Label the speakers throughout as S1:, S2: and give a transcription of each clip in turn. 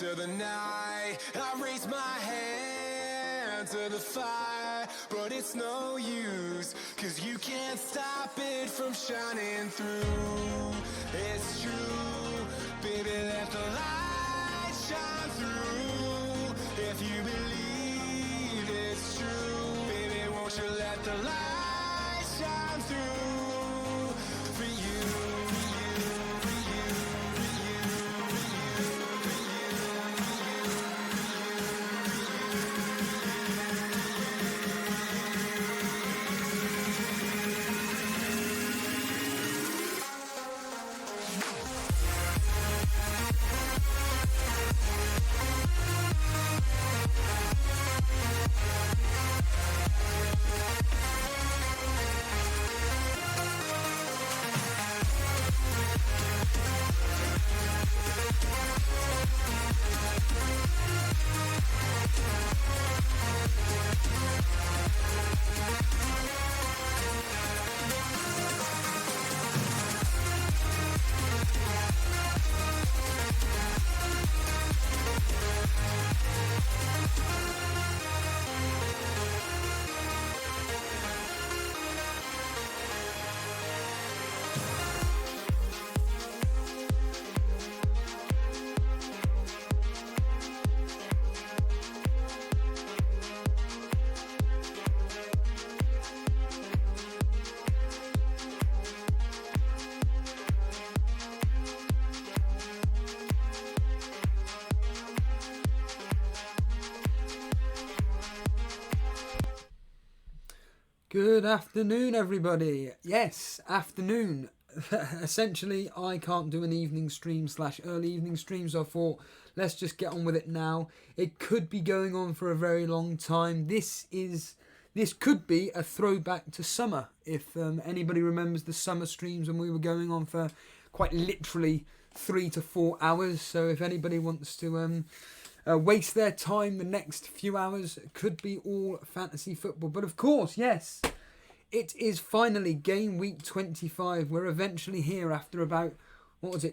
S1: into the night. I raise my hand to the fire, but it's no use, 'cause you can't stop it from shining through. It's true, baby, let the light shine through. If you believe it's true, baby, won't you let the light shine through for you, for you, for you, for you, for you, for
S2: Good afternoon, everybody. Yes, afternoon. Essentially, I can't do an evening stream / early evening stream, so I thought, let's just get on with it now. It could be going on for a very long time. This could be a throwback to summer. If anybody remembers the summer streams when we were going on for quite literally 3 to 4 hours. So if anybody wants to waste their time the next few hours, it could be all fantasy football. But of course, yes, it is finally game week 25. We're eventually here after about,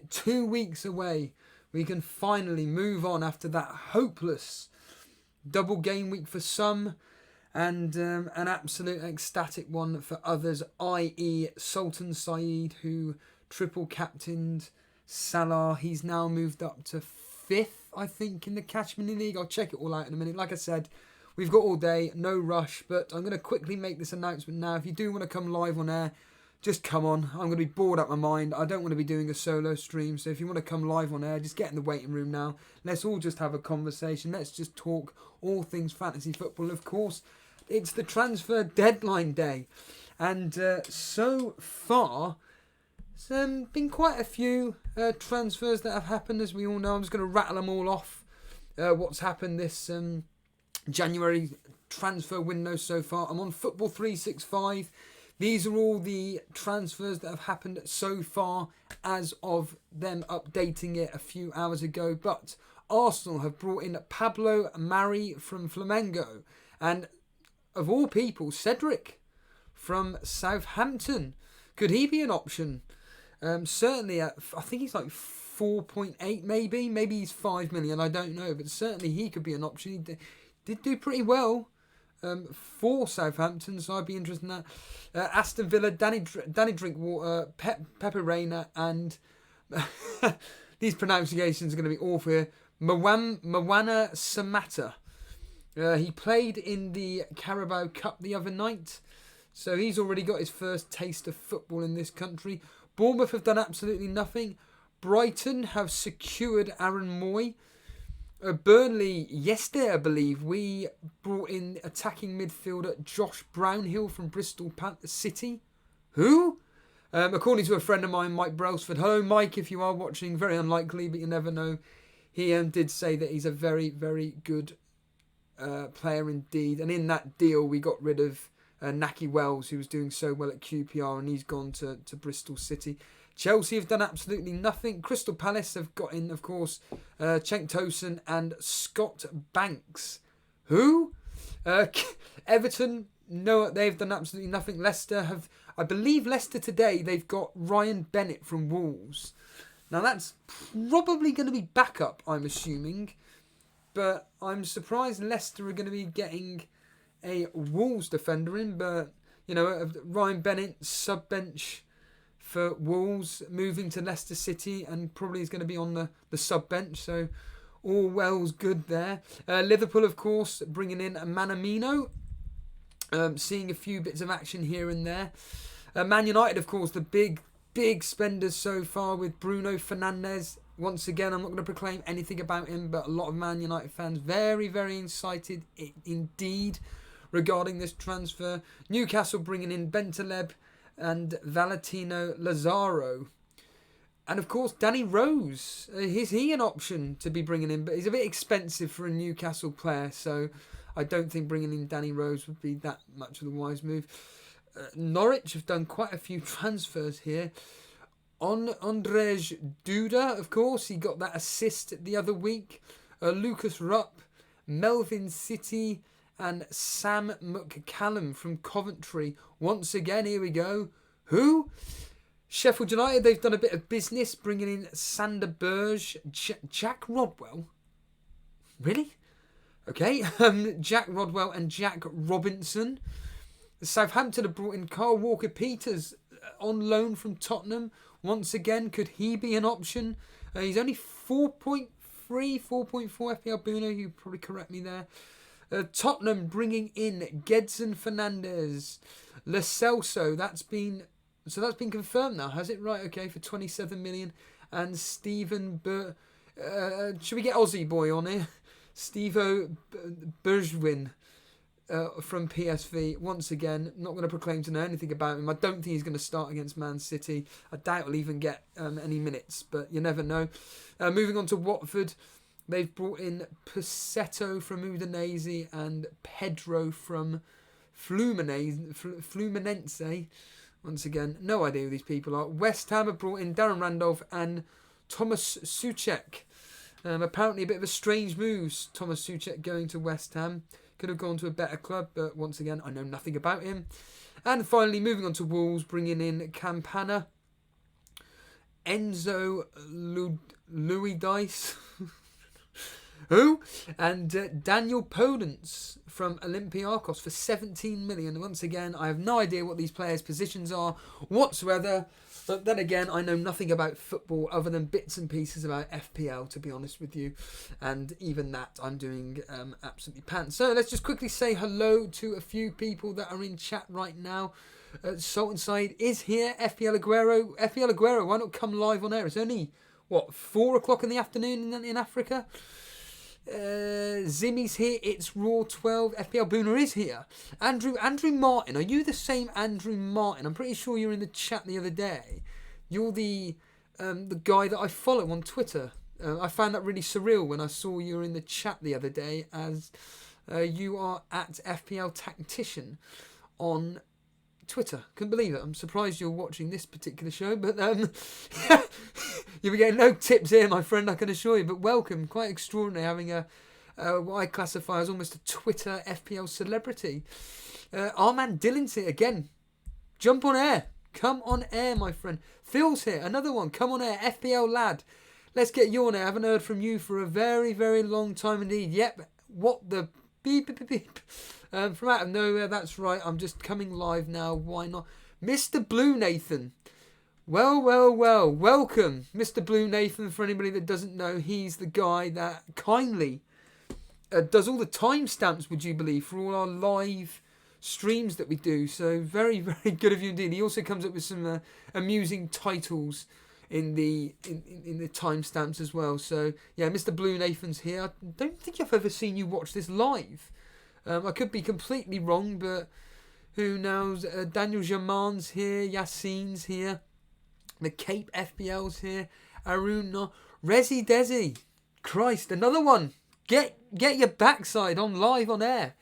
S2: 2 weeks away. We can finally move on after that hopeless double game week for some and an absolute ecstatic one for others, i.e. Sultan Saeed, who triple captained Salah. He's now moved up to 5th, I think, in the Catch Mini League. I'll check it all out in a minute. Like I said, we've got all day, no rush, but I'm going to quickly make this announcement now. If you do want to come live on air, just come on. I'm going to be bored out my mind. I don't want to be doing a solo stream, so if you want to come live on air, just get in the waiting room now. Let's all just have a conversation. Let's just talk all things fantasy football. Of course, it's the transfer deadline day, and so far, there's been quite a few transfers that have happened, as we all know. I'm just going to rattle them all off. What's happened this January transfer window so far. I'm on Football 365. These are all the transfers that have happened so far as of them updating it a few hours ago. But Arsenal have brought in Pablo Mari from Flamengo. And of all people, Cedric from Southampton. Could he be an option? Certainly, I think he's like 4.8 maybe. Maybe he's 5 million, I don't know. But certainly he could be an option. He did do pretty well for Southampton, so I'd be interested in that. Aston Villa, Danny Drinkwater, Pepe Reina, and these pronunciations are going to be awful here. Moana Samatta. He played in the Carabao Cup the other night, so he's already got his first taste of football in this country. Bournemouth have done absolutely nothing. Brighton have secured Aaron Moy. Burnley, yesterday I believe, we brought in attacking midfielder Josh Brownhill from Bristol City. Who? According to a friend of mine, Mike Brailsford. Hello Mike, if you are watching. Very unlikely, but you never know. He did say that he's a very, very good player indeed. And in that deal, we got rid of Naki Wells, who was doing so well at QPR, and he's gone to Bristol City. Chelsea have done absolutely nothing. Crystal Palace have got in, of course, Cenk Tosun and Scott Banks. Who? Everton, no, they've done absolutely nothing. Leicester have, I believe Leicester today, they've got Ryan Bennett from Wolves. Now that's probably going to be backup, I'm assuming. But I'm surprised Leicester are going to be getting a Wolves defender in. But, you know, Ryan Bennett, sub-bench for Wolves, moving to Leicester City and probably is going to be on the sub-bench. So all well's good there. Liverpool, of course, bringing in Manamino. Seeing a few bits of action here and there. Man United, of course, the big spenders so far with Bruno Fernandes. Once again, I'm not going to proclaim anything about him, but a lot of Man United fans very, very excited indeed regarding this transfer. Newcastle bringing in Bentaleb and Valentino Lazaro. And of course, Danny Rose. Is he an option to be bringing in? But he's a bit expensive for a Newcastle player, so I don't think bringing in Danny Rose would be that much of a wise move. Norwich have done quite a few transfers here. Andrzej Duda, of course, he got that assist the other week. Lucas Rupp, Melvin City, and Sam McCallum from Coventry. Once again, here we go. Who? Sheffield United, they've done a bit of business, bringing in Sander Berge, Jack Rodwell. Really? Okay, Jack Rodwell and Jack Robinson. Southampton have brought in Carl Walker-Peters on loan from Tottenham. Once again, could he be an option? He's only 4.4 FPL Bruno. You probably correct me there. Tottenham bringing in Gedson Fernandes, Lo Celso. That's been confirmed now, has it? Right, okay, for 27 million. And Stephen should we get Aussie boy on here? Stevo Bergwijn. From PSV, once again, not going to proclaim to know anything about him. I don't think he's going to start against Man City. I doubt he'll even get any minutes, but you never know. Moving on to Watford, they've brought in Pussetto from Udinese and Pedro from Fluminense. Once again, no idea who these people are. West Ham have brought in Darren Randolph and Thomas Souček. Apparently a bit of a strange move, Thomas Souček going to West Ham. Could have gone to a better club, but once again, I know nothing about him. And finally, moving on to Wolves, bringing in Campana, Enzo Louis Dice, who? And Daniel Podence from Olympiacos for 17 million. Once again, I have no idea what these players' positions are whatsoever. But then again, I know nothing about football other than bits and pieces about FPL, to be honest with you. And even that, I'm doing absolutely pants. So let's just quickly say hello to a few people that are in chat right now. Sultan Said is here. FPL Aguero, why not come live on air? It's only, 4 o'clock in the afternoon in Africa? Zimmy's here. It's Raw 12. FPL Booner is here. Andrew Martin. Are you the same Andrew Martin? I'm pretty sure you're in the chat the other day. You're the guy that I follow on Twitter. I found that really surreal when I saw you were in the chat the other day, as you are at FPL Tactician on Twitter. Couldn't believe it. I'm surprised you're watching this particular show, but you'll be getting no tips here, my friend, I can assure you. But welcome. Quite extraordinary having what I classify as almost a Twitter FPL celebrity. Our man Dylan's here again. Jump on air. Come on air, my friend. Phil's here. Another one. Come on air. FPL lad. Let's get you on air. I haven't heard from you for a very, very long time indeed. Yep. What the beep, beep, beep. From out of nowhere, that's right. I'm just coming live now. Why not? Mr. Blue Nathan. Well. Welcome. Mr. Blue Nathan, for anybody that doesn't know, he's the guy that kindly does all the timestamps, would you believe, for all our live streams that we do. So very, very good of you indeed. He also comes up with some amusing titles in the timestamps as well. So yeah, Mr. Blue Nathan's here. I don't think I've ever seen you watch this live. I could be completely wrong, but who knows? Daniel Jaman's here, Yassine's here, the Cape FPL's here, Aruna, Resi Desi, Christ, another one. Get your backside on live on air.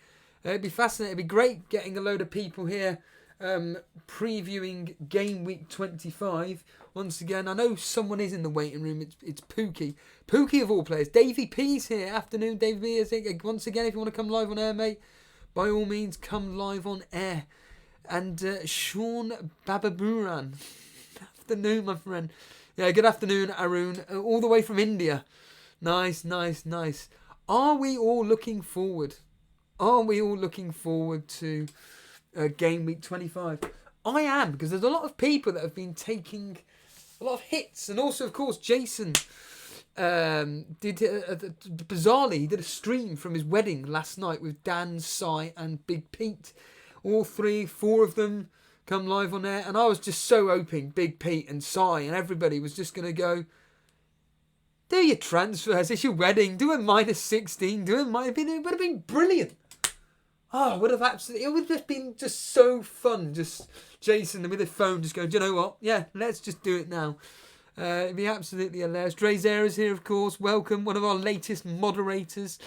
S2: It'd be fascinating. It'd be great getting a load of people here previewing Gameweek 25. Once again, I know someone is in the waiting room. It's Pookie. Pookie of all players. Davey P's here. Afternoon, Davey P. I think, once again, if you want to come live on air, mate, by all means, come live on air. And Sean Bababuran. Afternoon, my friend. Yeah, good afternoon, Arun. All the way from India. Nice. Are we all looking forward? Are we all looking forward to Gameweek 25? I am, because there's a lot of people that have been taking a lot of hits. And also, of course, Jason bizarrely, he did a stream from his wedding last night with Dan, Sai and Big Pete. All 4 of them come live on there, and I was just so hoping Big Pete and Sai and everybody was just going to go, do your transfers, it's your wedding, do a -16, it would have been brilliant. Oh, it would have just been just so fun, just Jason with his phone just going, do you know what, yeah, let's just do it now. It'd be absolutely hilarious. Dre Zera's here, of course, welcome, one of our latest moderators.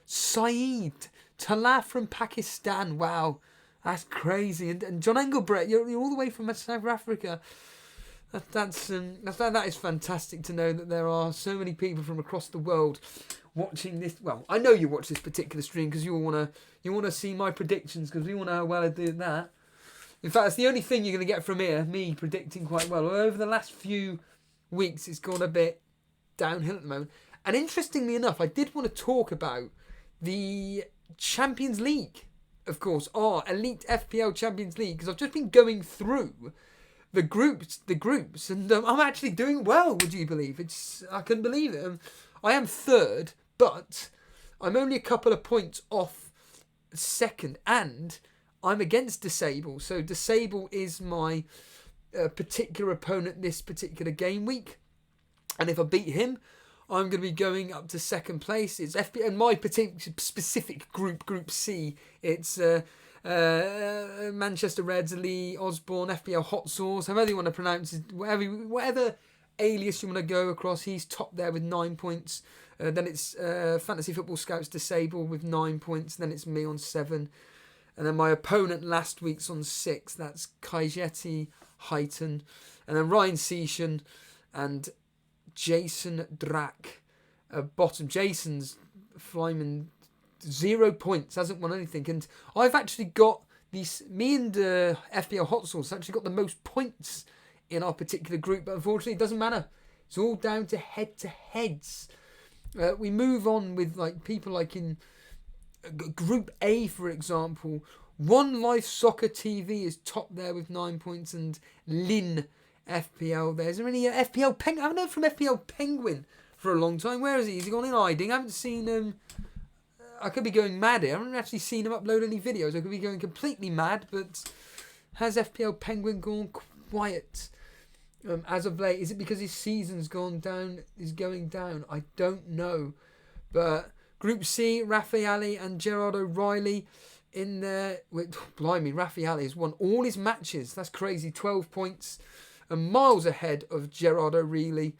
S2: Saeed Talaf from Pakistan, wow. That's crazy. And John Engelbrett, you're all the way from South Africa. That is fantastic to know that there are so many people from across the world watching this. Well, I know you watch this particular stream because you want to see my predictions, because we want to know how well I do that. In fact, it's the only thing you're going to get from here, me predicting quite well. Over the last few weeks, it's gone a bit downhill at the moment. And interestingly enough, I did want to talk about the Champions League. Of course, our Elite FPL Champions League, because I've just been going through the groups, and I'm actually doing well. Would you believe? I couldn't believe it. I am third, but I'm only a couple of points off second, and I'm against Disable. So Disable is my particular opponent this particular game week, and if I beat him, I'm going to be going up to second place. It's FPL, and my particular specific Group C. It's Manchester Reds, Lee Osborne, FPL Hot Sauce, however you want to pronounce it, whatever alias you want to go across. He's top there with 9 points. Then it's Fantasy Football Scouts Disabled with 9 points. Then it's me on 7. And then my opponent last week's on 6. That's Kaijeti Heighton. And then Ryan Seashan and Jason Drack. Bottom. Jason's flying 0 points, hasn't won anything. And I've actually got these, me and FPL Hot Sauce actually got the most points in our particular group, but unfortunately it doesn't matter. It's all down to head-to-heads. We move on with people like in Group A, for example. One Life Soccer TV is top there with 9 points, and Lynn FPL there. Is there any FPL Penguin? I haven't heard from FPL Penguin for a long time. Where is he? Has he gone in hiding? I haven't seen him. I could be going mad here. I haven't actually seen him upload any videos. I could be going completely mad, but has FPL Penguin gone quiet as of late? Is it because his season's gone down? Is going down? I don't know. But Group C, Raffaele and Gerard O'Reilly in there. Blimey, Raffaele has won all his matches. That's crazy. 12 points. And miles ahead of Gerard O'Reilly,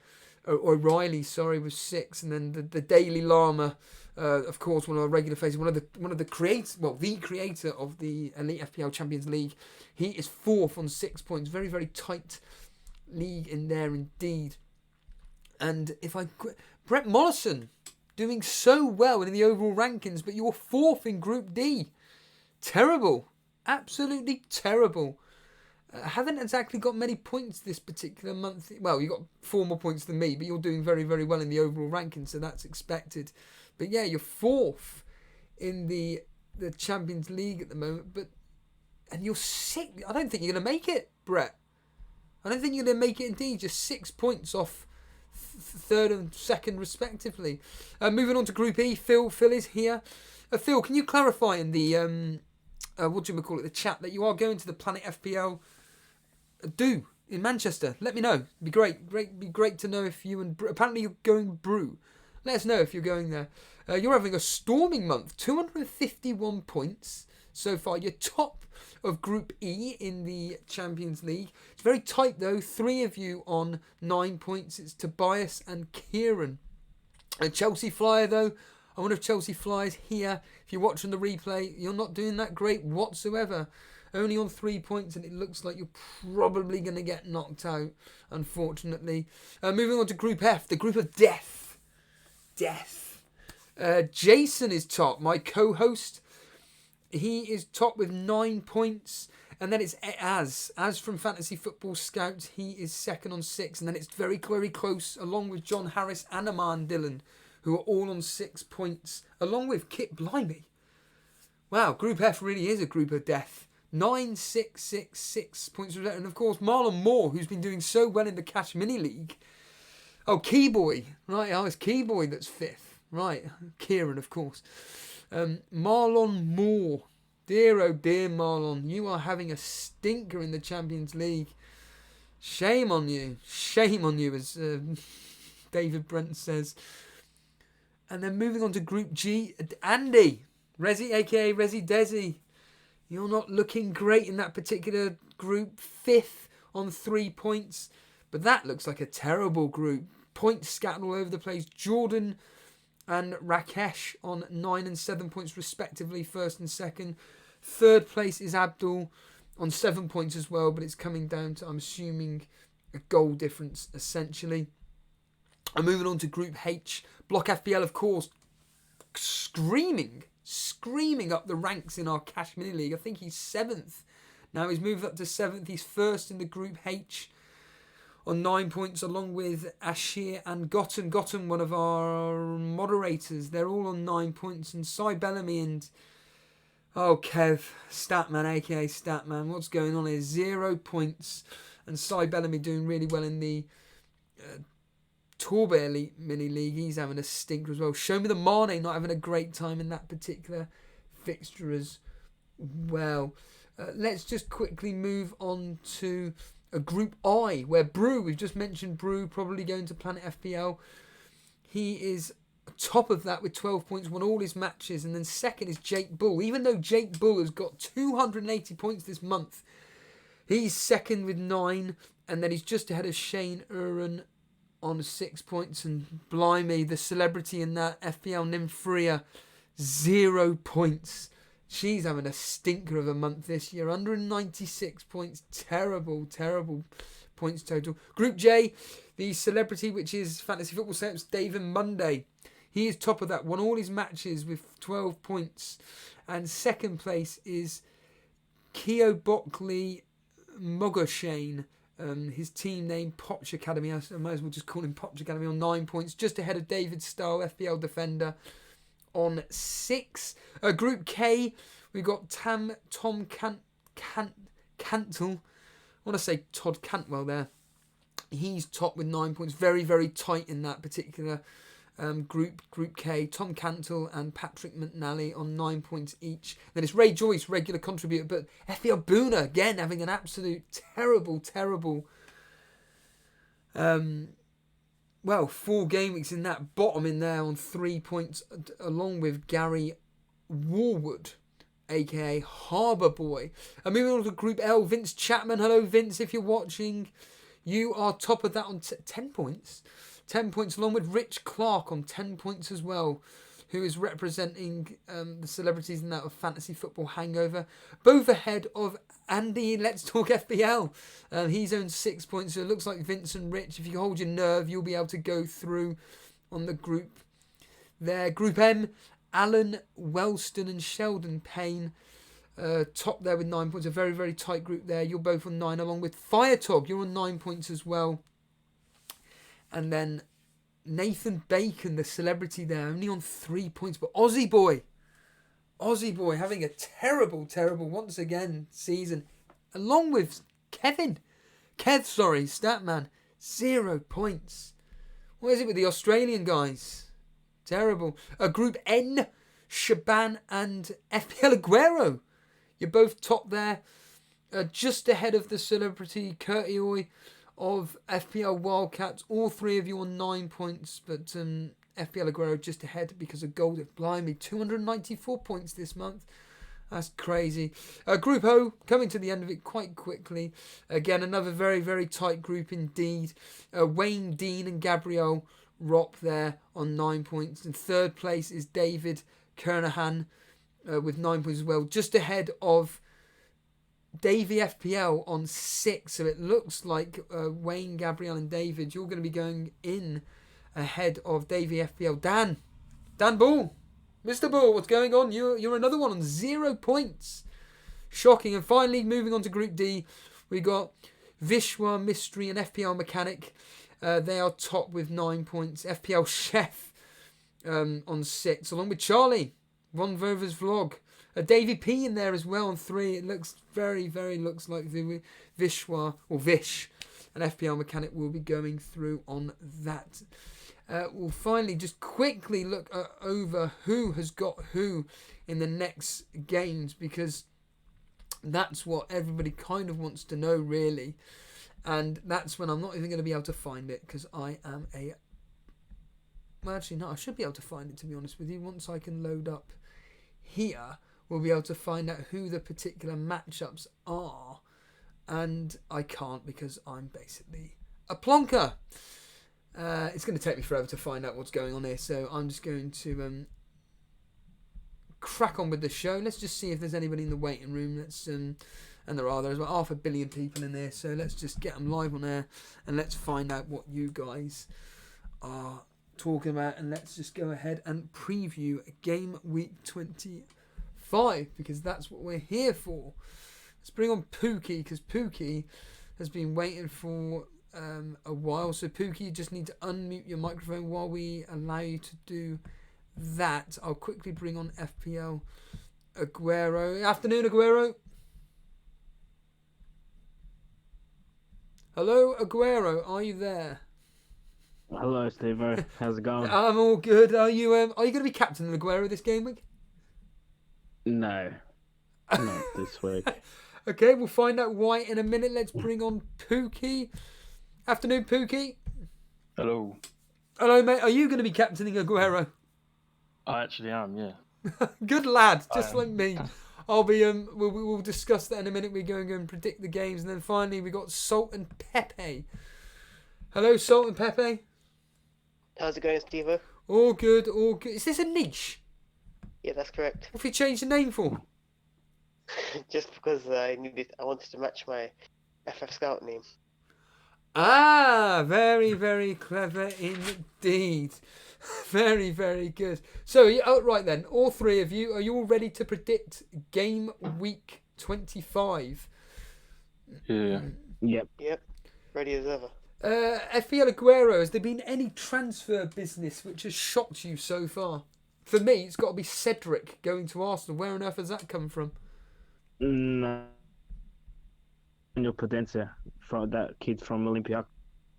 S2: with 6. And then the Daily Llama, of course, one of our regular faces, one of the creators, the creator of the Elite FPL Champions League. He is 4th on 6 points. Very, very tight league in there indeed. And Brett Mollison doing so well in the overall rankings, but you're 4th in Group D. Terrible. Absolutely terrible. Haven't exactly got many points this particular month. Well, you got 4 more points than me, but you're doing very, very well in the overall ranking, so that's expected. But yeah, you're 4th in the Champions League at the moment, and you're 6th. I don't think you're going to make it, Brett. I don't think you're going to make it indeed. Just 6 points off 3rd and 2nd respectively. Moving on to Group E, Phil is here. Phil, can you clarify in the the chat that you are going to the Planet FPL do in Manchester? Let me know. It'd be great to know if you and apparently you're going Brew. Let us know if you're going there. You're having a storming month. 251 points so far. You're top of Group E in the Champions League. It's very tight though. 3 of you on 9 points. It's Tobias and Kieran. Chelsea Flyer though. I wonder if Chelsea Flyer's here. If you're watching the replay, you're not doing that great whatsoever. Only on 3 points, and it looks like you're probably going to get knocked out, unfortunately. Moving on to Group F, the group of death. Jason is top, my co-host. He is top with 9 points. And then it's As from Fantasy Football Scouts. He is second on 6. And then it's very, very close, along with John Harris and Aman Dillon, who are all on 6 points, along with Kit Blimey. Wow, Group F really is a group of death. 9, 6, 6, 6 points. And of course, Marlon Moore, who's been doing so well in the Cash Mini League. Oh, Keyboy. Right, it's Keyboy that's 5th. Right, Kieran, of course. Marlon Moore. Dear, oh dear, Marlon. You are having a stinker in the Champions League. Shame on you. Shame on you, as David Brent says. And then moving on to Group G. Andy. Resi, a.k.a. Resi Desi. You're not looking great in that particular group. 5th on 3 points. But that looks like a terrible group. Points scattered all over the place. Jordan and Rakesh on 9 and 7 points respectively, 1st and 2nd. 3rd place is Abdul on 7 points as well, but it's coming down to, I'm assuming, a goal difference essentially. And moving on to Group H. Block FPL, of course, screaming up the ranks in our Cash Mini League. I think he's 7th. Now he's moved up to 7th. He's 1st in the Group H on 9 points, along with Ashir and Gotten. Gotten, one of our moderators. They're all on 9 points. And Cy Bellamy and, Kev, Statman, a.k.a. Statman. What's going on here? 0 points. And Cy Bellamy doing really well in the Torbe Elite Mini League. He's having a stinker as well. Show Me the Mane not having a great time in that particular fixture as well. Let's just quickly move on to a Group I, where Brew, we've just mentioned Brew, probably going to Planet FPL. He is top of that with 12 points, won all his matches. And then second is Jake Bull. Even though Jake Bull has got 280 points this month, he's second with 9. And then he's just ahead of Shane Uren on 6 points. And blimey, the celebrity in that, FPL Nymphria, 0 points. She's having a stinker of a month this year. 196 points. Terrible points total. Group J, the celebrity, which is Fantasy Football Steps, David Monday. He is top of that. Won all his matches with 12 points. And second place is Keo Bockley Mogoshane. His team name, Potch Academy. I might as well just call him Potch Academy on 9 points. Just ahead of David Stahl, FPL Defender, on 6. Group K, we've got Tom Cantle. I want to say Todd Cantwell there. He's top with 9 points. Very, very tight in that particular Group K. Tom Cantle and Patrick McNally on 9 points each. Then it's Ray Joyce, regular contributor, but FPL Boona, again, having an absolute terrible 4 game weeks in that bottom in there on 3 points, along with Gary Warwood, a.k.a. Harbour Boy. And moving on to Group L, Vince Chapman. Hello, Vince, if you're watching. You are top of that on 10 points. 10 points, along with Rich Clark on 10 points as well, who is representing the celebrities in that of Fantasy Football Hangover. Both ahead of Andy, Let's Talk FPL. He's owned 6 points, so it looks like Vince and Rich, if you hold your nerve, you'll be able to go through on the group there. Group M, Alan Wellston and Sheldon Payne. Top there with 9 points. A very, very tight group there. You're both on 9, along with Firetob. You're on 9 points as well. And then Nathan Bacon, the celebrity there, only on 3 points. But Aussie Boy having a terrible, once again, season. Along with Statman, 0 points. What is it with the Australian guys? Terrible. Group N, Shaban and FPL Aguero. You're both top there. Just ahead of the celebrity Curtioy of FPL Wildcats. All 3 of you on 9 points, but FPL Aguero just ahead because of gold. Blimey, 294 points this month. That's crazy. Group O, coming to the end of it quite quickly. Again, another very, very tight group indeed. Wayne Dean and Gabrielle Ropp there on 9 points. And third place is David Kernahan with 9 points as well. Just ahead of Davey FPL on 6. So it looks like Wayne, Gabrielle and David, you're going to be going in ahead of Davey FPL. Dan Ball, Mr. Ball, what's going on? You're another one on 0 points. Shocking. And finally, moving on to Group D, we got Vishwa, Mystery, and FPL Mechanic. They are top with 9 points. FPL Chef on 6, along with Charlie. Ron Vover's Vlog. Davey P in there as well on 3. It looks very, very looks like the Vishwa, or Vish, and FPL Mechanic will be going through on that. We'll finally just quickly look over who has got who in the next games, because that's what everybody kind of wants to know, really. And that's when I'm not even going to be able to find it, because I am a... Well, actually, no, I should be able to find it, to be honest with you. Once I can load up here, we'll be able to find out who the particular matchups are. And I can't, because I'm basically a plonker. It's going to take me forever to find out what's going on here, so I'm just going to crack on with the show. Let's just see if there's anybody in the waiting room. And there's about 500 million people in there, so let's just get them live on air and let's find out what you guys are talking about, and let's just go ahead and preview game week 25, because that's what we're here for. Let's bring on Pookie, because Pookie has been waiting for a while. So Pookie, you just need to unmute your microphone while we allow you to do that. I'll quickly bring on FPL Aguero. Afternoon, Aguero. Hello, Aguero. Are you there?
S3: Hello, Steve. How's it going?
S2: I'm all good. Are you going to be captain of Aguero this game week?
S3: No, not this week.
S2: Okay, we'll find out why in a minute. Let's bring on Pookie. Afternoon, Pookie.
S4: Hello.
S2: Hello, mate. Are you going to be captaining Aguero?
S4: I actually am, yeah.
S2: Good lad, just like me. I'll be. We'll discuss that in a minute. We're going to go and predict the games, and then finally we got Salt and Pepe. Hello, Salt and Pepe.
S5: How's it going, Steve?
S2: All good, all good. Is this a niche?
S5: Yeah, that's correct.
S2: What have you changed the name for?
S5: Just because I wanted to match my FF Scout name.
S2: Ah, very, very clever indeed. Very, very good. So, right then, all three of you, are you all ready to predict game week 25?
S4: Yeah.
S5: Yep. Ready as ever.
S2: FPL Aguero, has there been any transfer business which has shocked you so far? For me, it's got to be Cedric going to Arsenal. Where on earth has that come from?
S3: No. Daniel Potenza, from that kid from Olympiacos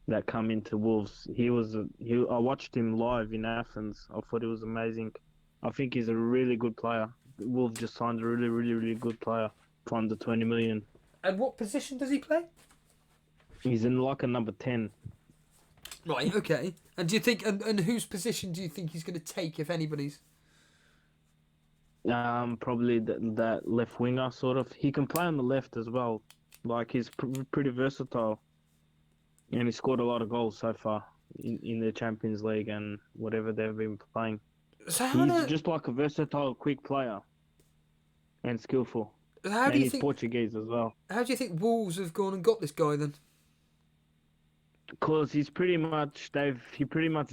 S3: that come into Wolves. I watched him live in Athens. I thought he was amazing. I think he's a really good player. Wolves just signed a really, really, really good player for under 20 million.
S2: And what position does he play?
S3: He's in like a number 10.
S2: Right, okay. And do you think, and whose position do you think he's going to take, if anybody's?
S3: Probably that left winger sort of. He can play on the left as well. Like he's pretty versatile, and he scored a lot of goals so far in the Champions League and whatever they've been playing.
S2: So
S3: he's just like a versatile, quick player, and skillful.
S2: How do you
S3: he's
S2: think
S3: Portuguese as well.
S2: How do you think Wolves have gone and got this guy then?
S3: Because he pretty much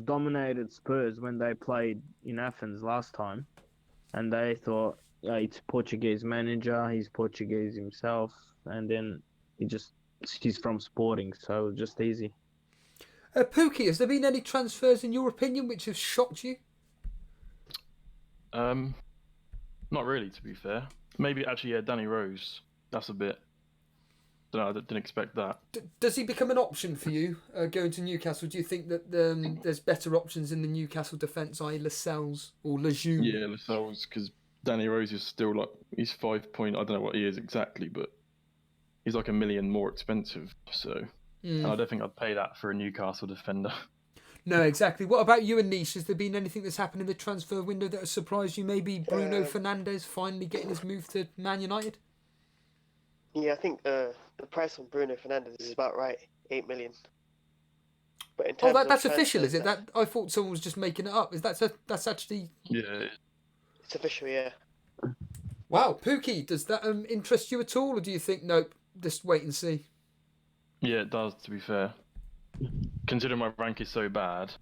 S3: dominated Spurs when they played in Athens last time, and they thought, it's Portuguese manager, he's Portuguese himself, and then he's from Sporting, so just easy.
S2: Pookie, has there been any transfers in your opinion which have shocked you?
S4: Not really, to be fair. Maybe actually, yeah, Danny Rose. That's a bit. I didn't expect that.
S2: Does he become an option for you going to Newcastle? Do you think that there's better options in the Newcastle defence, i.e. Lascelles or Lejeune?
S4: Yeah, Lascelles, because Danny Rose is still like, he's 5 point, I don't know what he is exactly, but he's like $1 million more expensive. So, and I don't think I'd pay that for a Newcastle defender.
S2: No, exactly. What about you and Nish? Has there been anything that's happened in the transfer window that has surprised you? Maybe Bruno Fernandes finally getting his move to Man United?
S5: Yeah, I think the price on Bruno Fernandes is about right, 8 million. But in terms
S2: that's
S5: of
S2: official, is it? That I thought someone was just making it up. Is that's actually?
S4: Yeah.
S5: It's official, yeah.
S2: Wow, Pookie, does that interest you at all, or do you think nope, just wait and see?
S4: Yeah, it does. To be fair, considering my rank is so bad,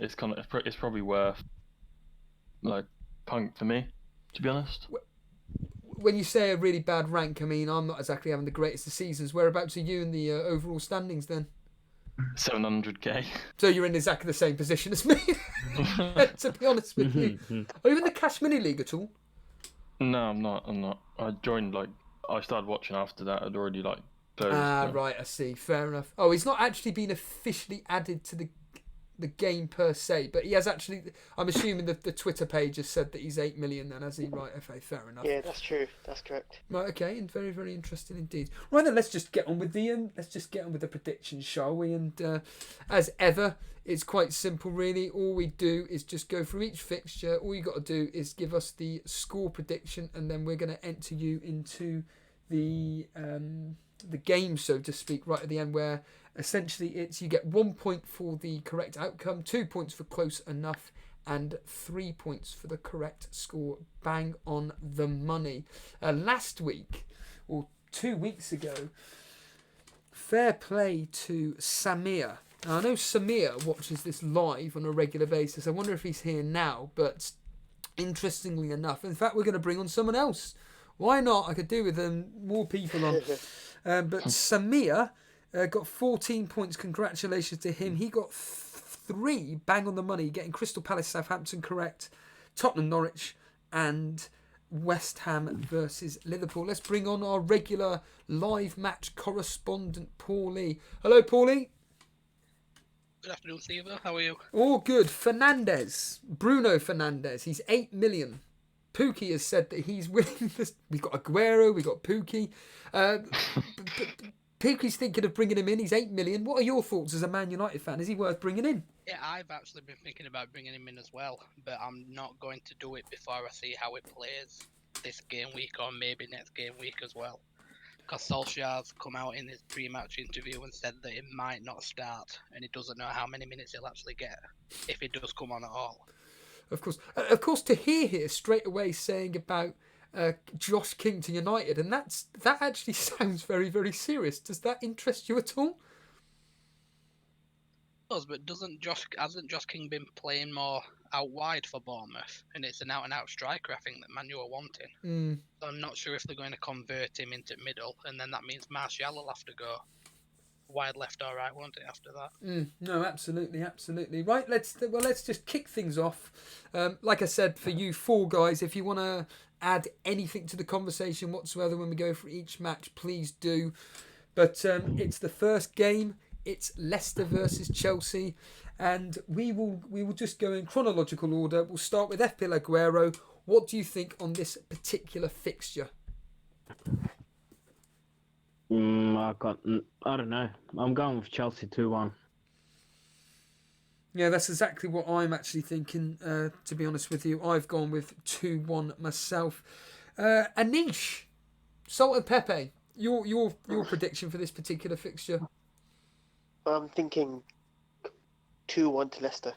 S4: it's probably worth like punk for me, to be honest.
S2: when you say a really bad rank, I mean, I'm not exactly having the greatest of seasons. Whereabouts are you in the overall standings then?
S4: 700k.
S2: So you're in exactly the same position as me, to be honest with you. Are you in the Cash Mini League at all?
S4: No, I'm not. I joined I started watching after that. I'd already closed.
S2: Right, I see. Fair enough. Oh, he's not actually been officially added to the game per se, but he has actually. I'm assuming that the Twitter page has said that he's 8 million. Then has he? Right. Okay. Fair enough.
S5: Yeah, that's true. That's correct.
S2: Right. Okay. And very, very interesting indeed. Right then, let's just get on with the predictions, shall we? And as ever, it's quite simple, really. All we do is just go through each fixture. All you got to do is give us the score prediction, and then we're going to enter you into the game, so to speak, right at the end, where essentially it's you get 1 point for the correct outcome, 2 points for close enough, and 3 points for the correct score. Bang on the money. Last week, or 2 weeks ago, fair play to Samir. Now, I know Samir watches this live on a regular basis. I wonder if he's here now, but interestingly enough, in fact, we're going to bring on someone else. Why not? I could do with more people on. But Samir got 14 points. Congratulations to him. He got 3, bang on the money, getting Crystal Palace, Southampton correct, Tottenham, Norwich, and West Ham versus Liverpool. Let's bring on our regular live match correspondent, Paulie. Hello, Paulie.
S6: Good afternoon, Steve. How are you?
S2: All good. Bruno Fernandes. He's 8 million. Pookie has said that he's winning this. We've got Aguero, we've got Pookie. Pookie's thinking of bringing him in. He's 8 million. What are your thoughts as a Man United fan? Is he worth bringing in?
S6: Yeah, I've actually been thinking about bringing him in as well, but I'm not going to do it before I see how it plays this game week or maybe next game week as well. Because Solskjaer's come out in his pre-match interview and said that it might not start, and he doesn't know how many minutes he'll actually get if he does come on at all.
S2: Of course, to hear here straight away saying about Josh King to United, and that actually sounds very, very serious. Does that interest you at all?
S6: It does, but hasn't Josh King been playing more out wide for Bournemouth? And it's an out-and-out striker, I think, that Man U are wanting. So I'm not sure if they're going to convert him into middle, and then that means Martial will have to go wide left or right, won't it, after that?
S2: No, absolutely. Right, let's just kick things off. Like I said, for you 4 guys, if you want to add anything to the conversation whatsoever when we go for each match, please do. But it's the first game. It's Leicester versus Chelsea, and we will just go in chronological order. We'll start with FPL Aguero. What do you think on this particular fixture?
S3: I don't know. I'm going with Chelsea 2-1.
S2: Yeah, that's exactly what I'm actually thinking, to be honest with you. I've gone with 2-1 myself. Anish, Salt and Pepe, your prediction for this particular fixture?
S5: I'm thinking 2-1 to Leicester.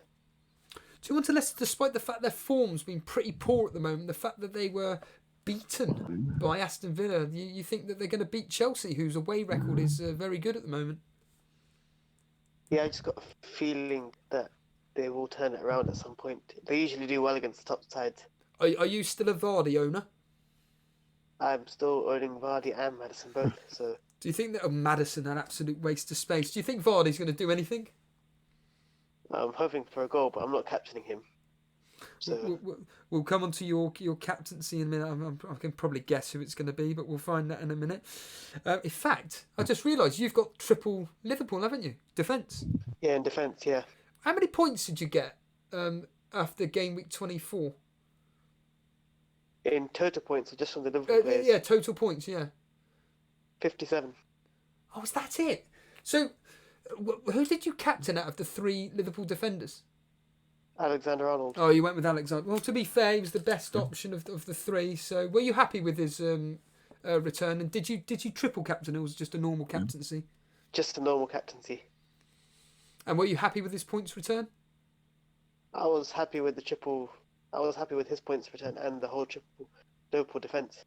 S2: 2-1 to Leicester, despite the fact their form's been pretty poor at the moment. The fact that they were beaten by Aston Villa. You think that they're going to beat Chelsea, whose away record is very good at the moment?
S5: Yeah, I just got a feeling that they will turn it around at some point. They usually do well against the top sides.
S2: Are you still a Vardy owner?
S5: I'm still owning Vardy and Maddison both. So.
S2: Do you think that Maddison an absolute waste of space? Do you think Vardy's going to do anything?
S5: I'm hoping for a goal, but I'm not captaining him. So
S2: we'll come on to your captaincy in a minute. I can probably guess who it's going to be, but we'll find that in a minute. In fact, I just realised you've got triple Liverpool, haven't you? Defence.
S5: Yeah, in defence, yeah.
S2: How many points did you get after game week 24?
S5: In total points, or just from the Liverpool players?
S2: Yeah, total points, yeah.
S5: 57.
S2: Oh, is that it? So, who did you captain out of the 3 Liverpool defenders?
S5: Alexander-Arnold.
S2: Oh, you went with Alexander. Well, to be fair, he was the best option of the 3. So, were you happy with his return? And did you triple captain, or was it just a normal captaincy?
S5: Just a normal captaincy.
S2: And were you happy with his points return?
S5: I was happy with the triple. I was happy with his points return and the whole triple Liverpool defence.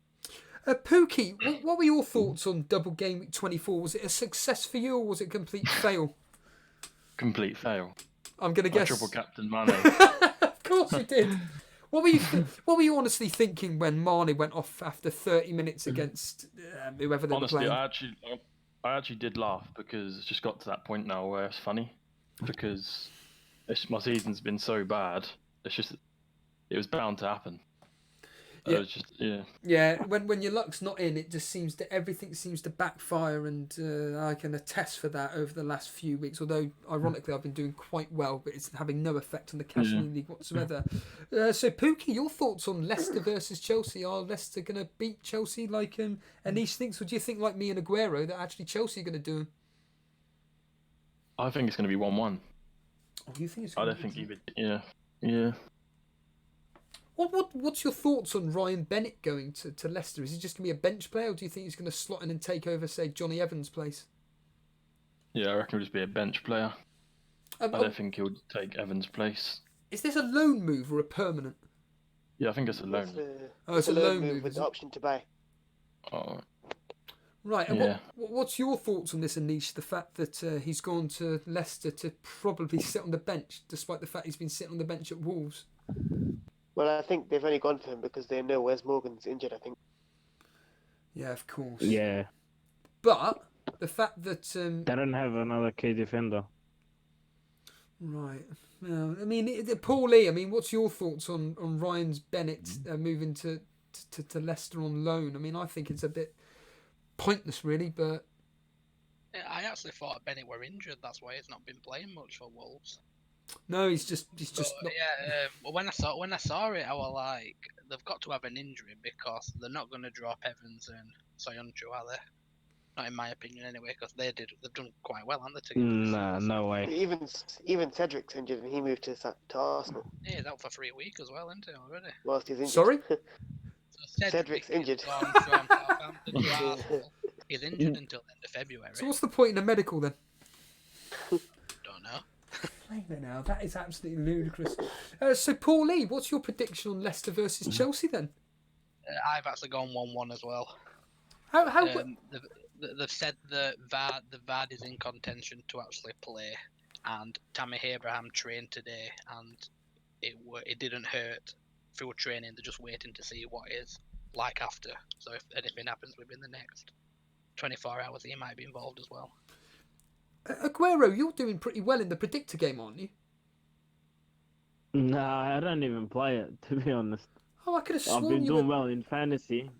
S2: Pookie, what were your thoughts on double game week 24? Was it a success for you, or was it a complete fail?
S4: Complete fail.
S2: I'm going to guess.
S4: Triple captain Mane.
S2: Of course you did. What were you honestly thinking when Marnie went off after 30 minutes against whoever they
S4: Honestly,
S2: were playing?
S4: I actually did laugh because it's just got to that point now where it's funny because my season's been so bad. It was bound to happen.
S2: Yeah.
S4: It was just
S2: Yeah, when your luck's not in, it just seems to everything seems to backfire, and I can attest for that over the last few weeks. Although ironically, I've been doing quite well, but it's having no effect on the cashing league whatsoever. So Pookie, your thoughts on Leicester versus Chelsea? Are Leicester gonna beat Chelsea like Anish thinks, or do you think like me and Aguero that actually Chelsea are gonna do them?
S4: I think it's going to be 1-1.
S2: Oh, you think it's?
S4: I don't think even yeah.
S2: What's your thoughts on Ryan Bennett going to Leicester? Is he just going to be a bench player, or do you think he's going to slot in and take over, say, Johnny Evans' place?
S4: Yeah, I reckon he'll just be a bench player. I don't think he'll take Evans' place.
S2: Is this a loan move or a permanent?
S4: Yeah, I think it's a loan.
S2: It's a loan move
S5: with the option to buy.
S4: Oh.
S2: Right, and what's your thoughts on this, Anish? The fact that he's gone to Leicester to probably sit on the bench, despite the fact he's been sitting on the bench at Wolves.
S5: Well, I think they've only gone for him because they know Wes Morgan's injured, I think.
S2: Yeah, of course.
S3: Yeah.
S2: But the fact that...
S3: They don't have another key defender.
S2: Right. Well, I mean, Paul Lee, I mean, what's your thoughts on Ryan's Bennett moving to Leicester on loan? I mean, I think it's a bit pointless, really, but...
S6: Yeah, I actually thought Bennett were injured. That's why he's not been playing much for Wolves.
S2: No, he's just not...
S6: Yeah, well, when I saw it, I was like, they've got to have an injury because they're not going to drop Evans and Soyuncu, are they? Not in my opinion, anyway, because they've done quite well, haven't they?
S3: Nah, no way.
S5: Even Cedric's injured, and he moved to Arsenal.
S6: Yeah, he's out for 3 weeks as well, isn't he, already?
S5: Whilst he's injured.
S2: Sorry?
S6: So
S5: Cedric's injured.
S6: He's injured until the end of February.
S2: So what's the point in a medical then?
S6: Don't know.
S2: Now, that is absolutely ludicrous. So, Paul Lee, what's your prediction on Leicester versus Chelsea then?
S6: I've actually gone 1-1 as well. They've said the VAD is in contention to actually play, and Tammy Abraham trained today, and it didn't hurt through training. They're just waiting to see what is like after. So if anything happens within the next 24 hours, he might be involved as well.
S2: Aguero, you're doing pretty well in the predictor game, aren't you?
S3: Nah, I don't even play it, to be honest.
S2: Oh, I could have sworn
S3: I've been doing well in fantasy.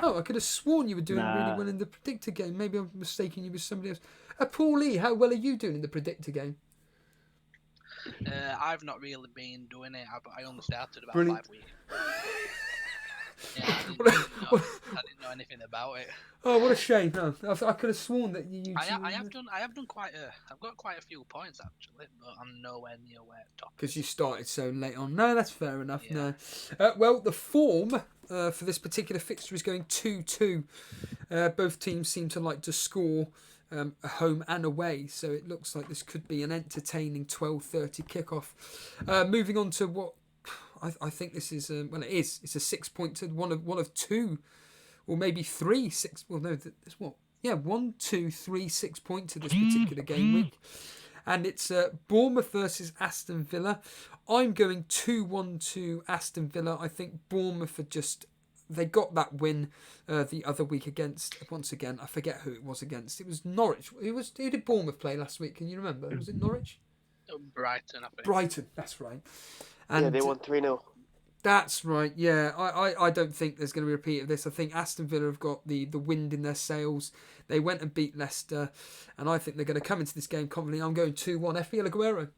S2: Oh, I could have sworn you were doing really well in the predictor game. Maybe I'm mistaking you with somebody else. Paul Lee, how well are you doing in the predictor game?
S6: I've not really been doing it, but I only started about
S2: Brilliant.
S6: 5 weeks. Yeah, I didn't know anything about it.
S2: Oh, what a shame! No, I could have sworn that you.
S6: I have done I've got quite a few points actually, but I'm nowhere near where top.
S2: Because you started so late on. No, that's fair enough.
S6: Yeah.
S2: No. Well, the form for this particular fixture is going 2-2. Both teams seem to like to score home and away, so it looks like this could be an entertaining 12:30 kickoff. Moving on to what I think this is. Well, it is. It's a 6-pointer, one of two, or maybe 3 6. Well, no, there's what? Yeah, 1, 2, 3 6-pointer this particular game week, and it's Bournemouth versus Aston Villa. I'm going 2-1 to Aston Villa. I think Bournemouth are they got that win the other week against, once again, I forget who it was against. It was Norwich. Who did Bournemouth play last week? Can you remember? Was it Norwich?
S6: Brighton, I think.
S2: Brighton, that's right. And
S5: yeah, they won 3-0.
S2: That's right, yeah. I don't think there's going to be a repeat of this. I think Aston Villa have got the wind in their sails. They went and beat Leicester, and I think they're going to come into this game confidently. I'm going 2-1 FPL Aguero.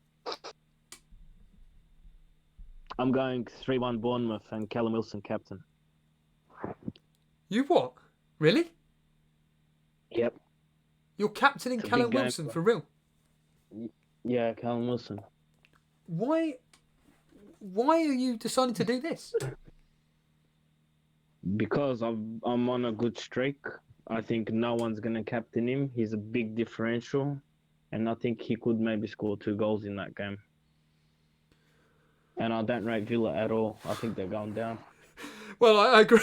S3: I'm going 3-1 Bournemouth and Callum Wilson captain.
S2: You what? Really?
S3: Yep.
S2: You're captaining
S3: It's a
S2: Callum
S3: big game.
S2: Wilson for real?
S3: Yeah, Callum Wilson.
S2: Why are you deciding to do this?
S3: Because I'm on a good streak. I think no one's going to captain him. He's a big differential. And I think he could maybe score 2 goals in that game. And I don't rate Villa at all. I think they're going down.
S2: Well, I agree.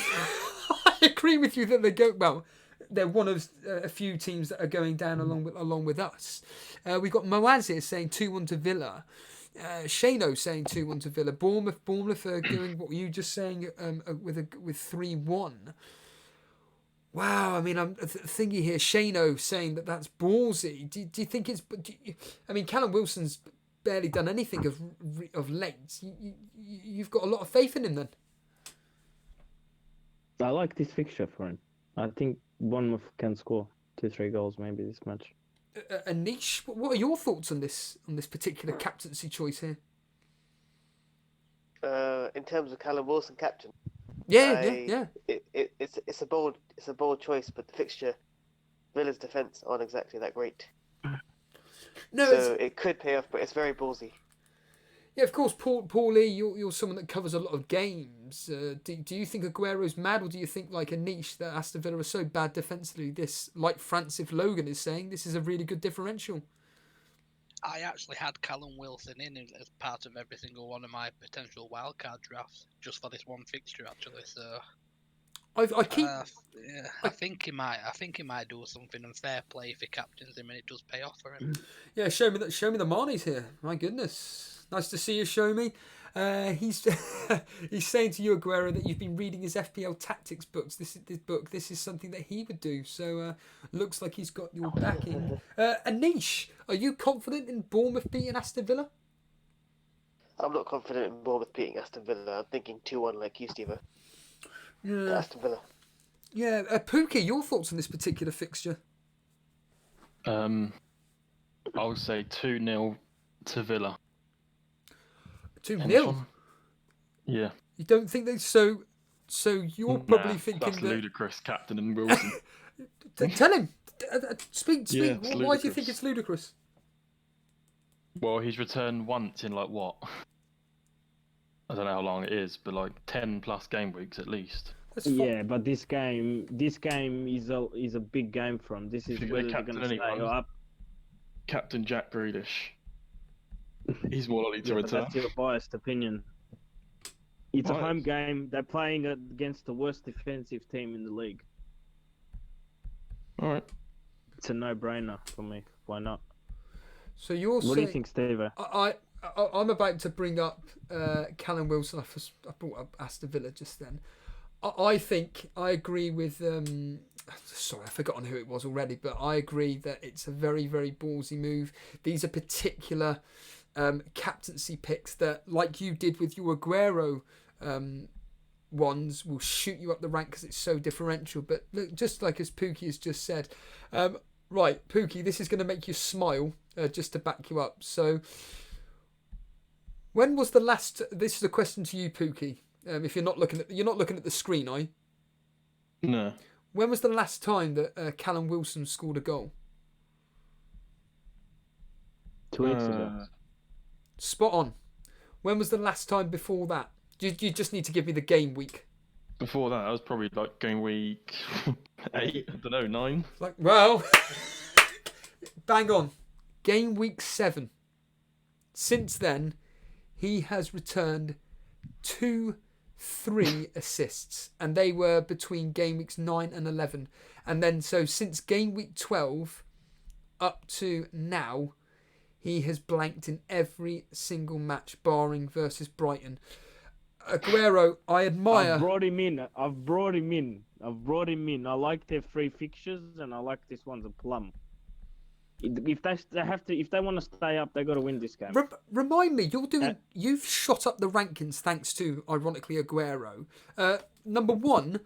S2: I agree with you that they're one of a few teams that are going down along with us. We've got Moaz here saying 2-1 to Villa. Shano saying 2-1 to Villa. Bournemouth are going. What were you just saying? With 3-1. Wow, I mean, I'm thinking here. Shano saying that's ballsy. Do you think it's? I mean, Callum Wilson's barely done anything of late. You've got a lot of faith in him then.
S3: I like this fixture for him. I think Bournemouth can score 2-3 goals maybe this match.
S2: Anish, what are your thoughts on this particular captaincy choice here?
S5: In terms of Callum Wilson captain,
S2: Yeah.
S5: It's a bold choice, but the fixture, Villa's defence aren't exactly that great.
S2: No,
S5: so it could pay off, but it's very ballsy.
S2: Yeah, of course, Paulie, you're someone that covers a lot of games. Do you think Aguero's mad, or do you think like Anish that Aston Villa are so bad defensively? This, like Francis Logan is saying, this is a really good differential.
S6: I actually had Callum Wilson in as part of every single one of my potential wildcard drafts, just for this one fixture actually. So I think he might do something unfair play if he captains him and it does pay off for him.
S2: Yeah, show me the Marnie's here. My goodness, nice to see you. Show me. He's he's saying to you, Aguero, that you've been reading his FPL tactics books. This is something that he would do. So looks like he's got your backing. Anish, are you confident in Bournemouth beating Aston Villa?
S5: I'm not confident in Bournemouth beating Aston Villa. I'm thinking 2-1 like you, Steve. Yeah. Aston Villa.
S2: Yeah, Pookie, your thoughts on this particular fixture?
S4: I would say 2-0 to Villa.
S2: 2-0?
S4: Yeah.
S2: You don't think they... So you're probably thinking
S4: that's ludicrous, Captain and Wilson.
S2: Tell him. Speak.
S4: Yeah,
S2: Why do you think it's ludicrous?
S4: Well, he's returned once in like what? I don't know how long it is, but like 10 plus game weeks at least.
S3: Yeah, but this game is a big game for him. This is whether they're going to stay up.
S4: Captain Jack Grealish. He's more likely to return.
S3: That's your biased opinion. It's a home game. They're playing against the worst defensive team in the league.
S4: All right.
S3: It's a no-brainer for me. Why not?
S2: So you're saying...
S3: What do you think, Steve?
S2: I'm about to bring up Callum Wilson. I brought up Aston Villa just then. I think I agree with... sorry, I've forgotten who it was already, but I agree that it's a very, very ballsy move. These are particular captaincy picks that, like you did with your Aguero ones, will shoot you up the rank because it's so differential. But look, just like as Pookie has just said... right, Pookie, this is going to make you smile, just to back you up. So, when was the last... This is a question to you, Pookie. If you're not looking at the screen, are you?
S4: No.
S2: When was the last time that Callum Wilson scored a goal?
S3: 2 weeks ago.
S2: Spot on. When was the last time before that? You just need to give me the game week.
S4: Before that, I was probably like game week 8. I don't know, 9.
S2: Like, well, bang on. Game week 7. Since then, he has returned 3 assists, and they were between game weeks 9 and 11. And then, so since game week 12 up to now, he has blanked in every single match, barring versus Brighton. Aguero, I admire.
S3: I've brought him in. I like their 3 fixtures, and I like this one's a plum. If they want to stay up, they got to win this game.
S2: Remind me, you've shot up the rankings thanks to, ironically, Aguero. Number 1,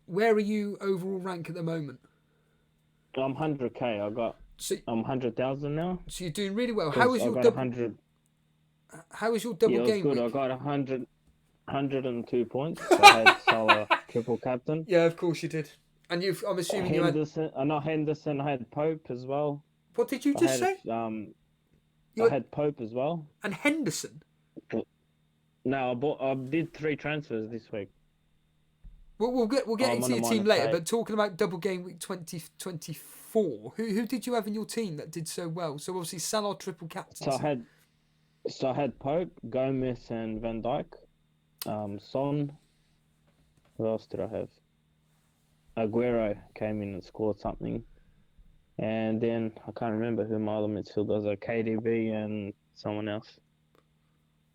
S2: where are you overall rank at the moment?
S3: I'm 100k. I'm 100,000 now.
S2: So you're doing really well. How is your double?
S3: 100.
S2: How is your double game
S3: good.
S2: week?
S3: I got 102 points. I had Salah triple captain.
S2: Yeah, of course you did. And I'm assuming
S3: Henderson, you had... not Henderson, I had Pope as well.
S2: What did you just say?
S3: I had Pope as well.
S2: And Henderson?
S3: No, I did 3 transfers this week.
S2: We'll get into your team later, but talking about double game week 2024, who did you have in your team that did so well? So obviously Salah triple captain.
S3: So I had Pope, Gomez and Van Dijk. Son. Who else did I have? Aguero came in and scored something. And then I can't remember who my other midfielders are. KDB and someone else.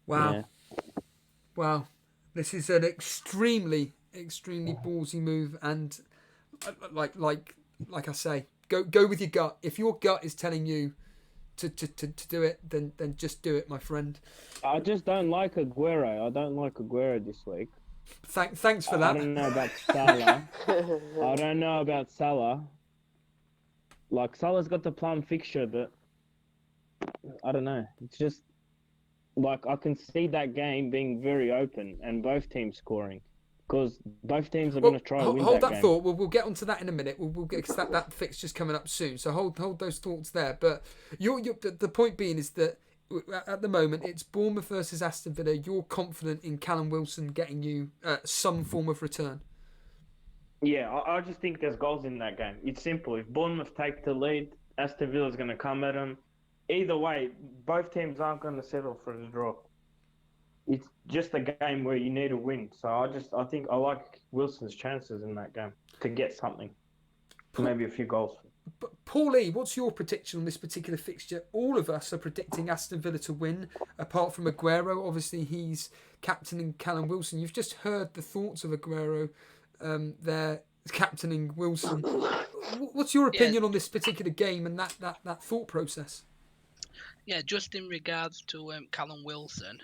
S2: Wow.
S3: Yeah.
S2: Wow. This is an extremely ballsy move, and like I say, go with your gut. If your gut is telling you to do it, then just do it, my friend.
S3: I just don't like Aguero. I don't like Aguero this week.
S2: Thanks for
S3: I
S2: that.
S3: don't know about Salah. I don't know about Salah. Like, Salah's got the plum fixture, but I don't know. It's just like I can see that game being very open and both teams scoring, because both teams are going to try to win
S2: hold
S3: that
S2: that
S3: game.
S2: thought. We'll get onto that in a minute. We'll get cause that fixture's coming up soon. So hold those thoughts there. But the point being is that at the moment it's Bournemouth versus Aston Villa. You're confident in Callum Wilson getting you some form of return.
S3: Yeah, I just think there's goals in that game. It's simple. If Bournemouth take the lead, Aston Villa's going to come at them. Either way, both teams aren't going to settle for the draw. It's just a game where you need a win. So I think I like Wilson's chances in that game to get something, maybe a few goals.
S2: But Paulie, what's your prediction on this particular fixture? All of us are predicting Aston Villa to win, apart from Aguero. Obviously, he's captaining Callum Wilson. You've just heard the thoughts of Aguero there, captaining Wilson. What's your opinion on this particular game and that thought process?
S6: Yeah, just in regards to Callum Wilson,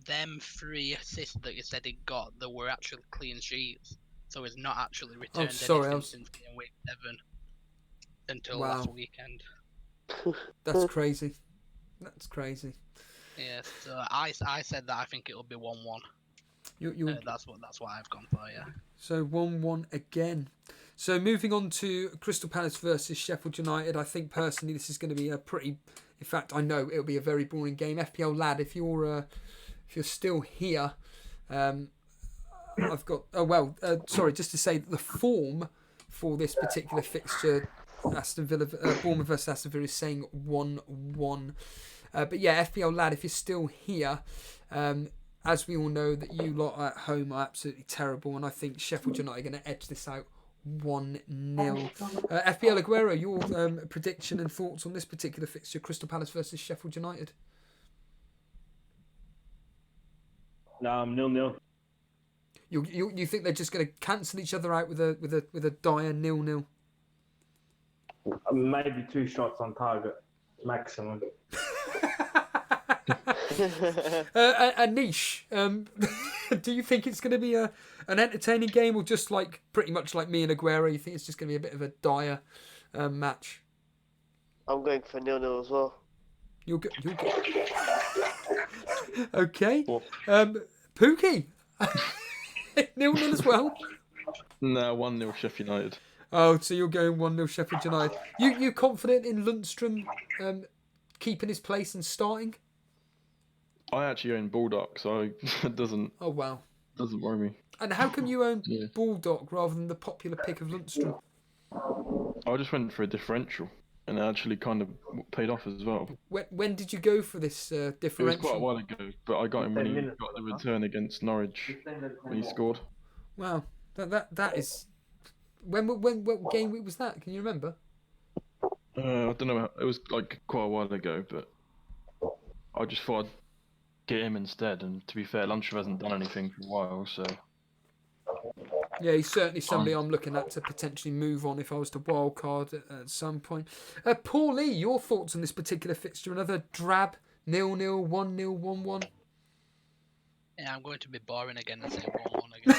S6: them 3 assists that you said he got, that were actually clean sheets. So he's not actually returned anything since game week 7 until last weekend.
S2: That's crazy. That's crazy.
S6: Yeah, so I said that I think it'll be 1-1. That's what I've gone for, yeah.
S2: So 1-1 again. So moving on to Crystal Palace versus Sheffield United. I think personally this is going to be a pretty... In fact, I know it'll be a very boring game. FPL lad, if you're still here, I've got... sorry, just to say that the form for this particular fixture, Aston Villa, Bournemouth versus Aston Villa, is saying 1-1. But yeah, FPL lad, if you're still here, as we all know that you lot at home are absolutely terrible, and I think Sheffield United are going to edge this out 1-0. FPL Aguero, your prediction and thoughts on this particular fixture, Crystal Palace versus Sheffield United?
S3: No, 0-0.
S2: You think they're just going to cancel each other out with a dire 0-0?
S3: Maybe 2 shots on target, maximum.
S2: A niche. Do you think it's going to be an entertaining game, or just like pretty much like me and Aguero? You think it's just going to be a bit of a dire match?
S5: I'm going for 0-0 as well.
S2: You'll go. Okay. Pookie. 0-0 as well.
S4: No, 1-0 Sheffield United.
S2: Oh, so you're going 1-0 Sheffield United. You confident in Lundstrom keeping his place and starting?
S4: I actually own Bulldog, so it doesn't.
S2: Oh wow.
S4: Doesn't worry me.
S2: And how come you own Bulldog rather than the popular pick of Lundstrom?
S4: I just went for a differential, and it actually kind of paid off as well.
S2: When did you go for this differential?
S4: It was quite a while ago, but I got him when he got the return against Norwich when he scored.
S2: Wow, that is. What game week was that? Can you remember?
S4: I don't know. It was like quite a while ago, but I just thought I'd get him instead. And to be fair, Lundstrom hasn't done anything for a while, so.
S2: Yeah, he's certainly somebody I'm looking at to potentially move on if I was to wildcard at some point. Paul Lee, your thoughts on this particular fixture? Another drab 0-0, 1-0, 1-1?
S6: Yeah, I'm going to be boring again and say 1-1 again.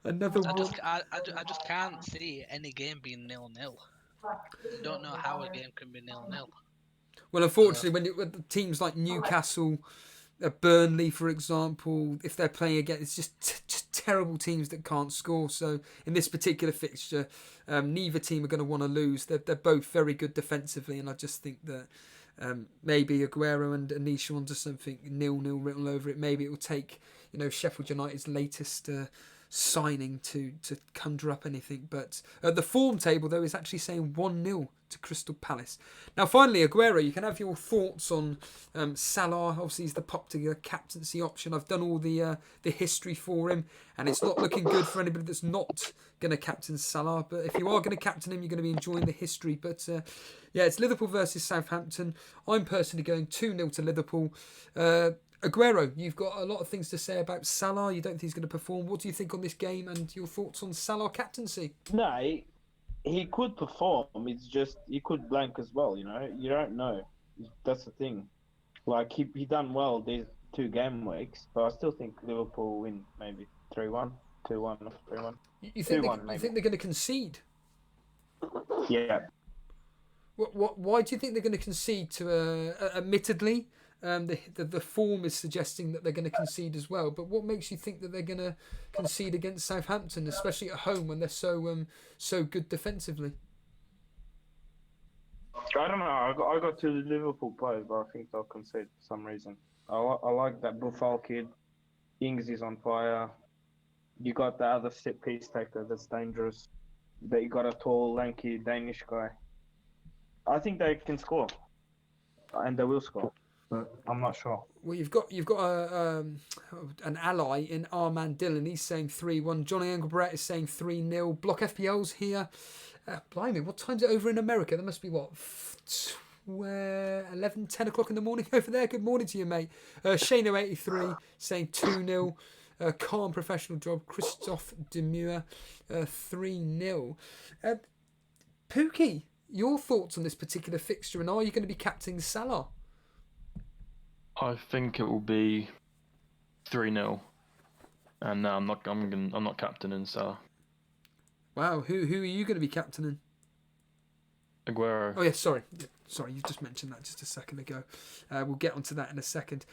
S2: Another one.
S6: I just can't see any game being 0-0. I don't know how a game can be 0-0.
S2: Well, unfortunately, when teams like Newcastle, Burnley, for example, if they're playing again, it's just terrible teams that can't score. So in this particular fixture, neither team are going to want to lose. They're both very good defensively, and I just think that maybe Aguero and Anisha onto something 0-0 written over it. Maybe it will take Sheffield United's latest signing to conjure up anything. But the form table, though, is actually saying 1-0 to Crystal Palace. Now, finally, Aguero, you can have your thoughts on Salah. Obviously, he's the popular captaincy option. I've done all the history for him, and it's not looking good for anybody that's not going to captain Salah. But if you are going to captain him, you're going to be enjoying the history. But yeah, it's Liverpool versus Southampton. I'm personally going 2-0 to Liverpool. Aguero, you've got a lot of things to say about Salah. You don't think he's going to perform. What do you think on this game and your thoughts on Salah captaincy?
S3: No, he could perform. It's just he could blank as well. You know, you don't know. That's the thing. Like he done well these 2 game weeks, but I still think Liverpool win maybe 3-1, 2-1, 3-1.
S2: You think
S3: 2-1 maybe.
S2: you think they're going to concede?
S3: Yeah.
S2: Why do you think they're going to concede to? Admittedly, the form is suggesting that they're going to concede as well. But what makes you think that they're going to concede against Southampton, especially at home when they're so good defensively?
S3: I don't know. I got 2 Liverpool players, but I think they'll concede for some reason. I like that Buffal kid. Ings is on fire. You got the other set piece taker that's dangerous. That you got a tall, lanky Danish guy. I think they can score, and they will score, but I'm not sure.
S2: Well, you've got an ally in Armand Dillon. He's saying 3-1. Johnny Engelbrett is saying 3-0. Block FPL's here. Blimey, what time's it over in America? There must be, 11, 10 o'clock in the morning over there. Good morning to you, mate. Shano83 saying 2-0. Calm professional job. Christophe Demure 3-0. Pookie, your thoughts on this particular fixture, and are you going to be captaining Salah?
S4: I think it will be 3-0, and no, I'm not captaining Salah.
S2: Wow, who are you going to be captaining?
S4: Aguero.
S2: Oh yeah, sorry, you just mentioned that just a second ago. We'll get onto that in a second.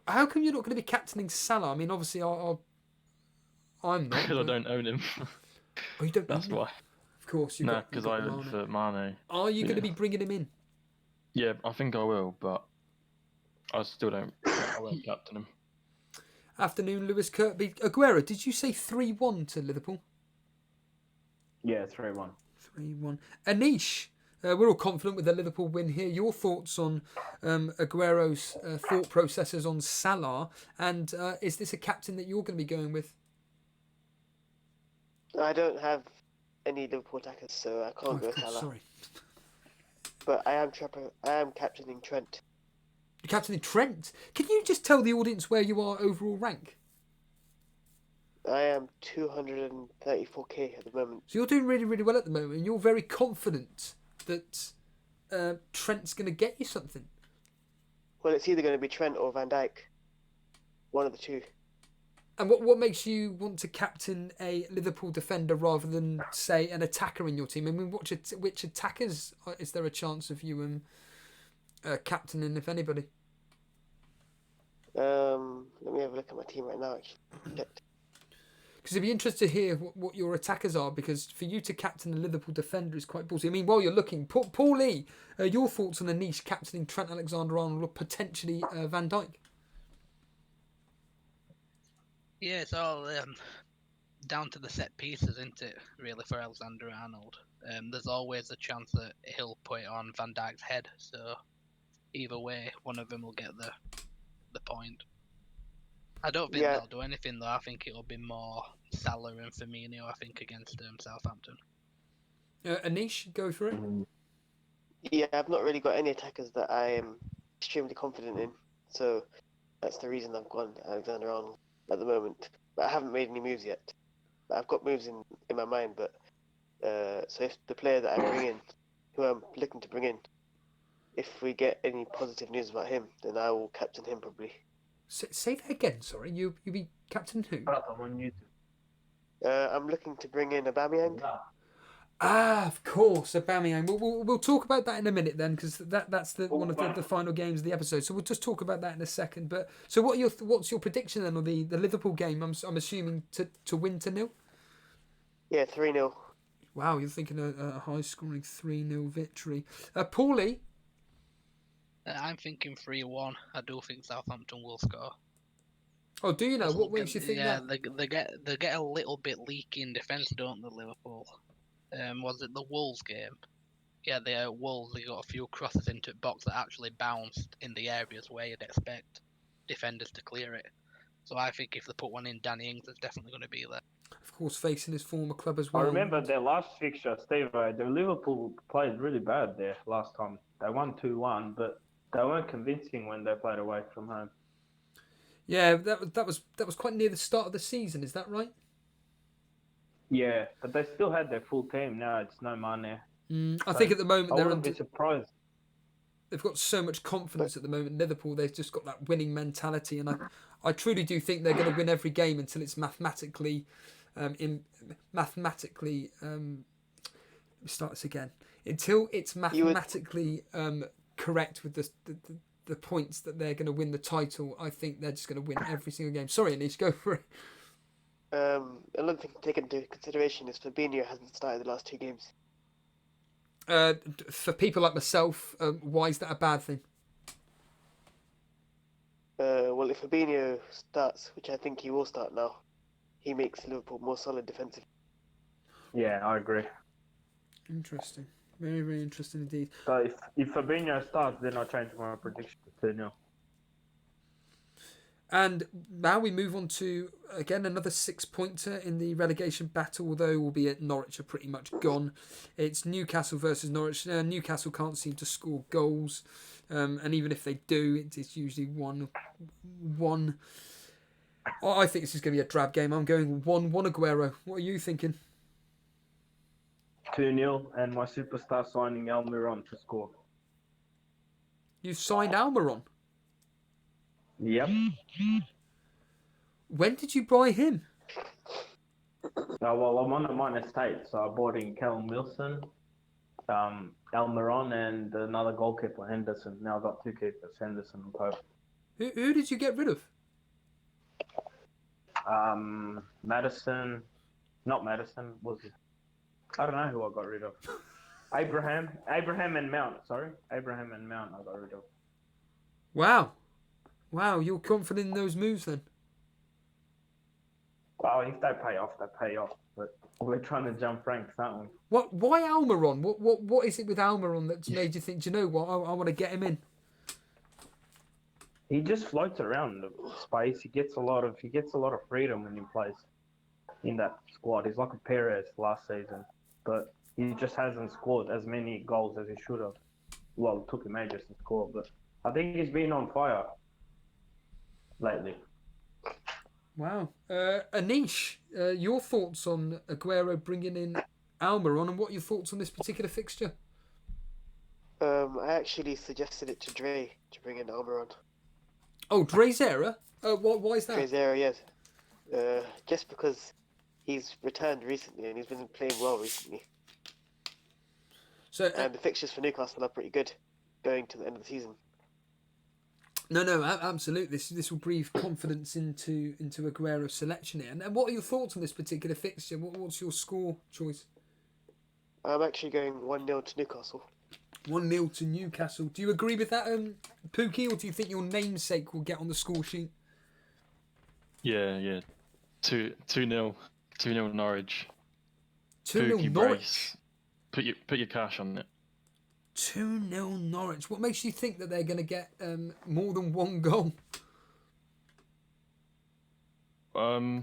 S2: How come you're not going to be captaining Salah? I mean, obviously, I'm not.
S4: Because I don't own him.
S2: Oh, you don't.
S4: That's why.
S2: Of course, you.
S4: No, because I look for Mane.
S2: Are you going to be bringing him in?
S4: Yeah, I think I will, but I still don't. I won't captain him.
S2: Afternoon, Lewis Kirkby. Aguero, did you say 3-1 to Liverpool?
S3: Yeah, 3-1.
S2: 3-1. Anish, we're all confident with the Liverpool win here. Your thoughts on Aguero's thought processes on Salah, and is this a captain that you're going to be going with?
S5: I don't have any Liverpool attackers, so I can't go Salah.
S2: Sorry.
S5: But I am captaining Trent.
S2: You're captaining Trent. Can you just tell the audience where you are overall rank?
S5: I am 234k at the moment.
S2: So you're doing really, really well at the moment, and you're very confident that Trent's going to get you something.
S5: Well, it's either going to be Trent or Van Dijk. One of the two.
S2: And what makes you want to captain a Liverpool defender rather than, say, an attacker in your team? I mean, which attackers is there a chance of you captaining, if anybody?
S5: Let me have a look at my team right now, actually.
S2: Because it'd be interesting to hear what your attackers are, because for you to captain a Liverpool defender is quite ballsy. I mean, while you're looking, Paul Lee, your thoughts on Anish captaining Trent Alexander-Arnold or potentially Van Dijk?
S6: Yeah, it's all down to the set pieces, isn't it, really, for Alexander-Arnold? There's always a chance that he'll put it on Van Dijk's head, so either way, one of them will get the point. I don't think they'll do anything, though. I think it'll be more Salah and Firmino, I think, against Southampton.
S2: Anish, go for it.
S5: Yeah, I've not really got any attackers that I am extremely confident in, so that's the reason I've gone Alexander-Arnold at the moment. But I haven't made any moves yet. But I've got moves in my mind, but so if the player that I bring in, who I'm looking to bring in, if we get any positive news about him, then I will captain him probably.
S2: Say that again, sorry. You be captain who?
S5: I'm looking to bring in Aubameyang.
S2: Ah, of course, Aubameyang. We'll talk about that in a minute then, because that's one of the final games of the episode. So we'll just talk about that in a second. But so what's your prediction then on the Liverpool game? I'm assuming to win 2-0.
S5: Yeah, 3-0.
S2: Wow, you're thinking a high scoring 3-0 victory. Paulie.
S6: I'm thinking 3-1. I do think Southampton will score.
S2: Oh, do you know? What makes you think
S6: yeah,
S2: that?
S6: they get a little bit leaky in defence, don't they, Liverpool? Was it the Wolves game? Yeah, the Wolves, they got a few crosses into the box that actually bounced in the areas where you'd expect defenders to clear it. So I think if they put one in, Danny Ings is definitely going to be there.
S2: Of course, facing his former club as
S3: I
S2: well.
S3: remember their last fixture, Steve. The Liverpool played really bad there last time. They won 2-1, but they weren't convincing when they played away from home.
S2: Yeah, that was quite near the start of the season. Is that right?
S3: Yeah, but they still had their full team. Now it's no Mane.
S2: I think at the moment
S3: I wouldn't be surprised.
S2: they've got so much confidence at the moment. They've just got that winning mentality, and I truly do think they're going to win every game until it's mathematically. Let me start this again. Until it's mathematically correct with the points that they're going to win the title, I think they're just going to win every single game. Sorry, Anish, go for it.
S5: Another thing to take into consideration is Fabinho hasn't started the last 2 games.
S2: For people like myself, why is that a bad thing?
S5: Well, if Fabinho starts, which I think he will start now, he makes Liverpool more solid defensively.
S3: Yeah, I agree.
S2: Interesting. Very, very interesting indeed.
S3: So if Fabinho starts, then I'll change my prediction to 2-0.
S2: And now we move on to, again, another 6-pointer in the relegation battle, although albeit Norwich are pretty much gone. It's Newcastle versus Norwich. Newcastle can't seem to score goals, and even if they do, it's usually 1-1. I think this is going to be a drab game. I'm going 1-1 Aguero. What are you thinking?
S3: 2-0, and my superstar signing Almiron to score.
S2: You've signed Almiron.
S3: Yep.
S2: When did you buy him?
S3: Well, I'm on a minor state, so I bought in Callum Wilson, Almiron, and another goalkeeper, Henderson. Now I've got 2 keepers, Henderson and Pope.
S2: Who did you get rid of?
S3: Madison, not Madison, was it? I don't know who I got rid of. Abraham and Mount, sorry. Abraham and Mount I got rid of.
S2: Wow, you're confident in those moves then?
S3: Well, if they pay off, they pay off. But we're trying to jump ranks, aren't we?
S2: Why Almiron? What is it with Almiron that's made you think, do you know what, I want to get him in?
S3: He just floats around the space. He gets a lot of freedom when he plays in that squad. He's like a Perez last season, but he just hasn't scored as many goals as he should have. Well, it took him ages to score, but I think he's been on fire lately.
S2: Wow. Anish, your thoughts on Aguero bringing in Almiron, and what are your thoughts on this particular fixture?
S5: I actually suggested it to Dre to bring in Almiron.
S2: Oh, Dre's era? Why is that?
S5: Dre's era, yes. Just because he's returned recently and he's been playing well recently.
S2: So,
S5: and the fixtures for Newcastle are pretty good going to the end of the season.
S2: No, absolutely. This will breathe confidence into Aguero's selection here. And what are your thoughts on this particular fixture? What's your score choice?
S5: I'm actually going 1-0 to Newcastle.
S2: 1-0 to Newcastle. Do you agree with that, Pookie, or do you think your namesake will get on the score sheet?
S4: Yeah. 2-0 Norwich.
S2: 2-0 Norwich.
S4: Put your cash on it.
S2: 2-0 Norwich. What makes you think that they're going to get more than 1 goal?
S4: I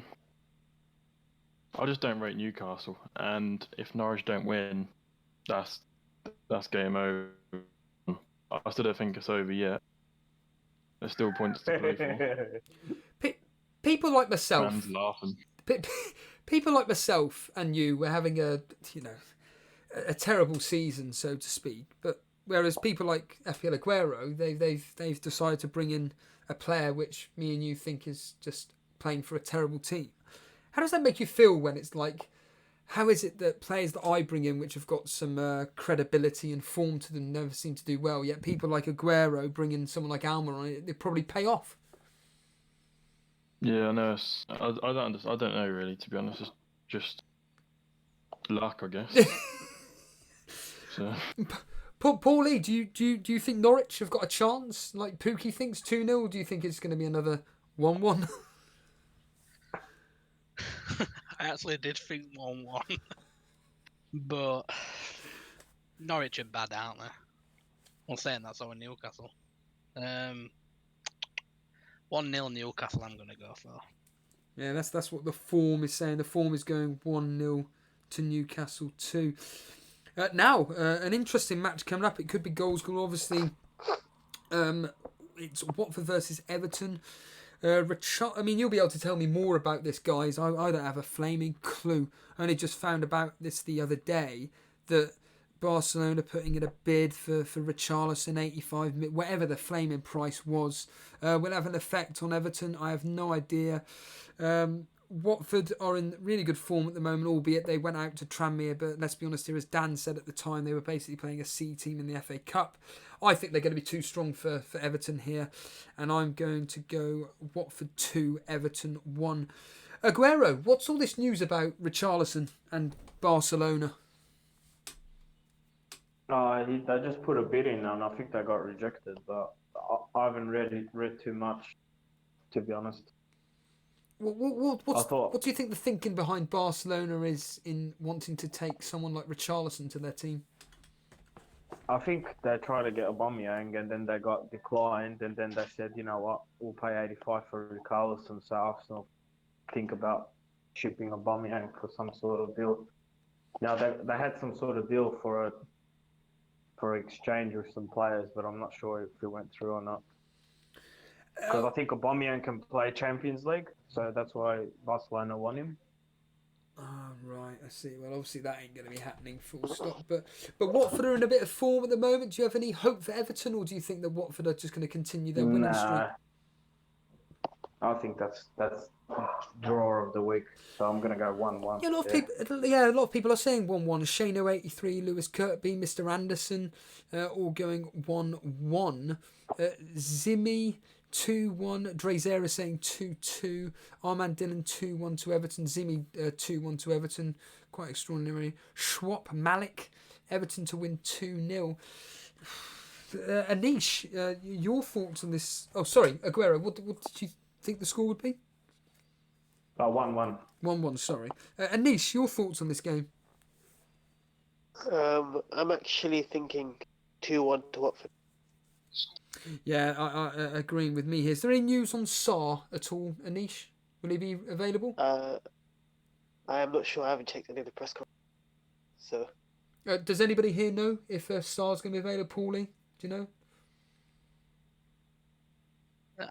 S4: just don't rate Newcastle, and if Norwich don't win, that's game over. I still don't think it's over yet. There's still points to play for.
S2: People like myself.
S4: Fans laughing.
S2: People like myself and you were having a terrible season, so to speak. But whereas people like FPL Aguero, they've decided to bring in a player which me and you think is just playing for a terrible team. How does that make you feel when it's like, how is it that players that I bring in, which have got some credibility and form to them, never seem to do well, yet people like Aguero bring in someone like Almiron, they probably pay off?
S4: Yeah, I know. I don't know really, to be honest. It's just luck, I guess. So.
S2: Paulie, do you think Norwich have got a chance, like Pookie thinks, 2-0? Or do you think it's going to be another 1-1?
S6: I actually did think 1-1. But Norwich are bad, aren't they? I'm saying that's over Newcastle. 1-0 Newcastle I'm going to go for.
S2: Yeah, that's what the form is saying. The form is going 1-0 to Newcastle 2. Now, an interesting match coming up. It could be goals. Obviously, it's Watford versus Everton. I mean, you'll be able to tell me more about this, guys. I don't have a flaming clue. I only just found about this the other day that Barcelona putting in a bid for Richarlison, 85 million, whatever the flaming price was, will have an effect on Everton. I have no idea. Watford are in really good form at the moment, albeit they went out to Tranmere, but let's be honest here, as Dan said at the time, they were basically playing a C team in the FA Cup. I think they're going to be too strong for Everton here, and I'm going to go Watford 2, Everton 1. Aguero, what's all this news about Richarlison and Barcelona?
S3: They just put a bid in and I think they got rejected, but I haven't read too much, to be honest.
S2: What do you think the thinking behind Barcelona is in wanting to take someone like Richarlison to their team?
S3: I think they tried to get Aubameyang and then they got declined, and then they said, you know what, we'll pay 85 for Richarlison, so Arsenal think about shipping Aubameyang for some sort of deal. Now they had some sort of deal for exchange with some players, but I'm not sure if it went through or not. Because I think Aubameyang can play Champions League, so that's why Barcelona want him.
S2: Right, I see. Well, obviously that ain't going to be happening full stop. But Watford are in a bit of form at the moment. Do you have any hope for Everton, or do you think that Watford are just going to continue their winning streak?
S3: I think that's draw of the week, so I'm going to go 1-1.
S2: Yeah, a lot of people are saying 1-1. Shano 83, Lewis Kirkby, Mr. Anderson, all going 1-1. Zimmy 2-1. Drazera saying 2-2. Armand Dillon 2-1 to Everton. Zimmy 2-1 to Everton. Quite extraordinary. Schwab Malik, Everton to win 2-0. Anish, your thoughts on this? Oh, sorry, Aguero. What did you think the score would be?
S3: 1-1.
S2: 1-1, sorry. Anish, your thoughts on this game?
S5: I'm actually thinking 2-1 to Watford.
S2: Yeah, I agreeing with me here. Is there any news on Sarr at all, Anish? Will he be available?
S5: I am not sure. I haven't checked any of the press conference. So.
S2: Does anybody here know if Sarr's going to be available, Paulie? Do you know?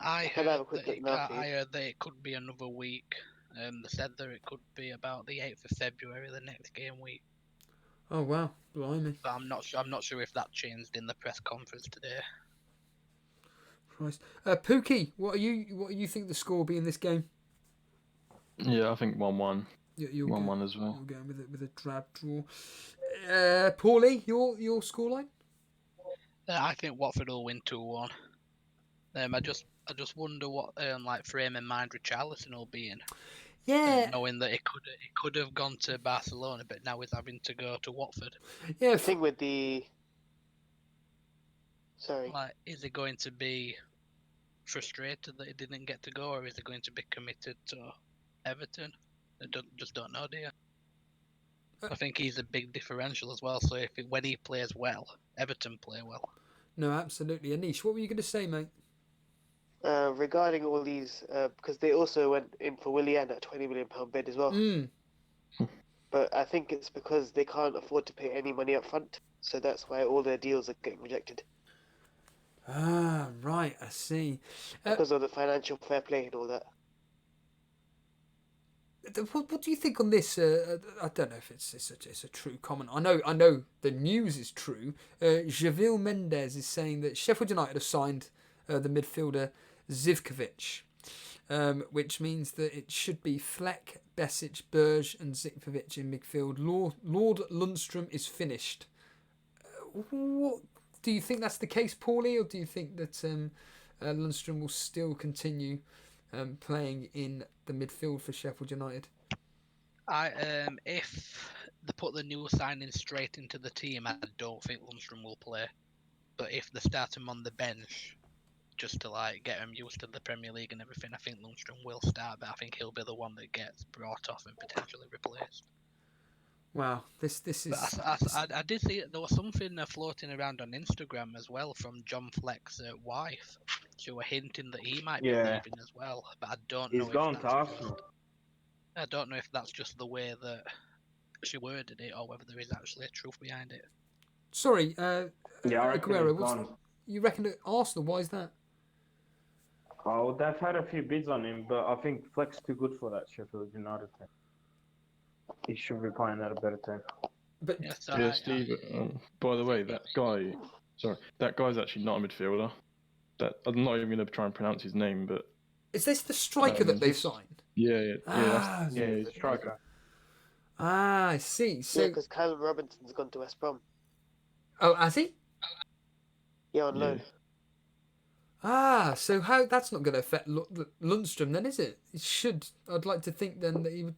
S6: I heard that it could be another week. They said that it could be about the 8th of February, the next game week.
S2: Oh wow, blimey!
S6: But I'm not sure if that changed in the press conference today.
S2: Christ. Pookie, what do you think the score will be in this game?
S4: Yeah, I think 1-1.
S2: 1-1
S4: as well.
S2: You're going with a drab draw. Paulie, your scoreline?
S6: I think Watford will win 2-1. I just wonder what frame of mind Richarlison will be in.
S2: Yeah.
S6: Knowing that it could have gone to Barcelona, but now he's having to go to Watford.
S2: Yeah.
S5: The thing with the. Sorry.
S6: Is he going to be frustrated that he didn't get to go, or is he going to be committed to Everton? I just don't know, do you? I think he's a big differential as well. So when he plays well, Everton play well.
S2: No, absolutely. Anish, what were you going to say, mate?
S5: Regarding all these, because they also went in for Willian at £20 million bid as well. But I think it's because they can't afford to pay any money up front, so that's why all their deals are getting rejected.
S2: Ah, right, I see.
S5: Because of the financial fair play and all that.
S2: What do you think on this? I don't know if it's a true comment. I know the news is true. Javier Mendes is saying that Sheffield United have signed the midfielder Zivkovic, which means that it should be Fleck, Besic, Berge and Zivkovic in midfield. Lord Lundstrom is finished. What do you think that's the case, Paulie, or do you think that Lundstrom will still continue playing in the midfield for Sheffield United?
S6: If they put the new signing straight into the team, I don't think Lundstrom will play. But if they start him on the bench, just to like get him used to the Premier League and everything. I think Lundstrom will start, but I think he'll be the one that gets brought off and potentially replaced.
S2: Wow, this is.
S6: But I did see there was something floating around on Instagram as well from John Fleck's wife. She were hinting that he might be leaving as well, but I don't know.
S3: He's gone to Arsenal.
S6: I don't know if that's just the way that she worded it, or whether there is actually a truth behind it.
S2: Sorry,
S3: Yeah, I reckon
S2: Aguero,
S3: he's gone.
S2: you reckon at Arsenal? Why is that?
S3: Oh, they've had a few bids on him, but I think Fleck's too good for that Sheffield United team. He should be playing at a better team.
S2: But
S6: Yeah, so
S4: Yeah, Steve. By the way, that guy's actually not a midfielder. I'm not even going to try and pronounce his name, but
S2: is this the striker that they've signed?
S4: yeah,
S3: Yeah, he's a striker.
S2: Ah, I see. So,
S5: because Callum Robinson's gone to West Brom.
S2: oh, has he?
S5: Yeah, on loan.
S2: Ah, so how that's not going to affect Lundstrom then, is it? It should. I'd like to think then that he would.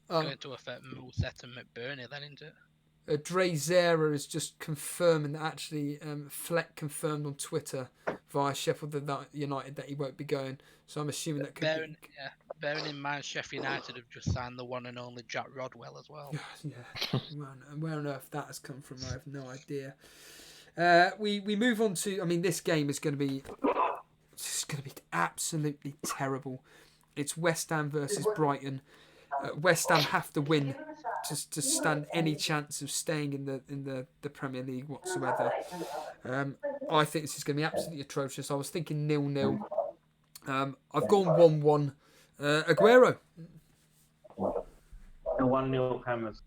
S6: going to affect Mousset and McBurney then, isn't it?
S2: Dre Zera is just confirming that actually Fleck confirmed on Twitter via Sheffield United that he won't be going. So I'm assuming that could
S6: bearing in mind Sheffield United have just signed the one and only Jack Rodwell as well.
S2: Yeah. Where on earth that has come from, I have no idea. We move on to. I mean, this game is going to be. It's going to be absolutely terrible. It's West Ham versus Brighton. West Ham have to win just to stand any chance of staying in the Premier League whatsoever. I think this is going to be absolutely atrocious. I was thinking 0-0. I've gone 1-1. Aguero.
S3: A 1-0 Hammers.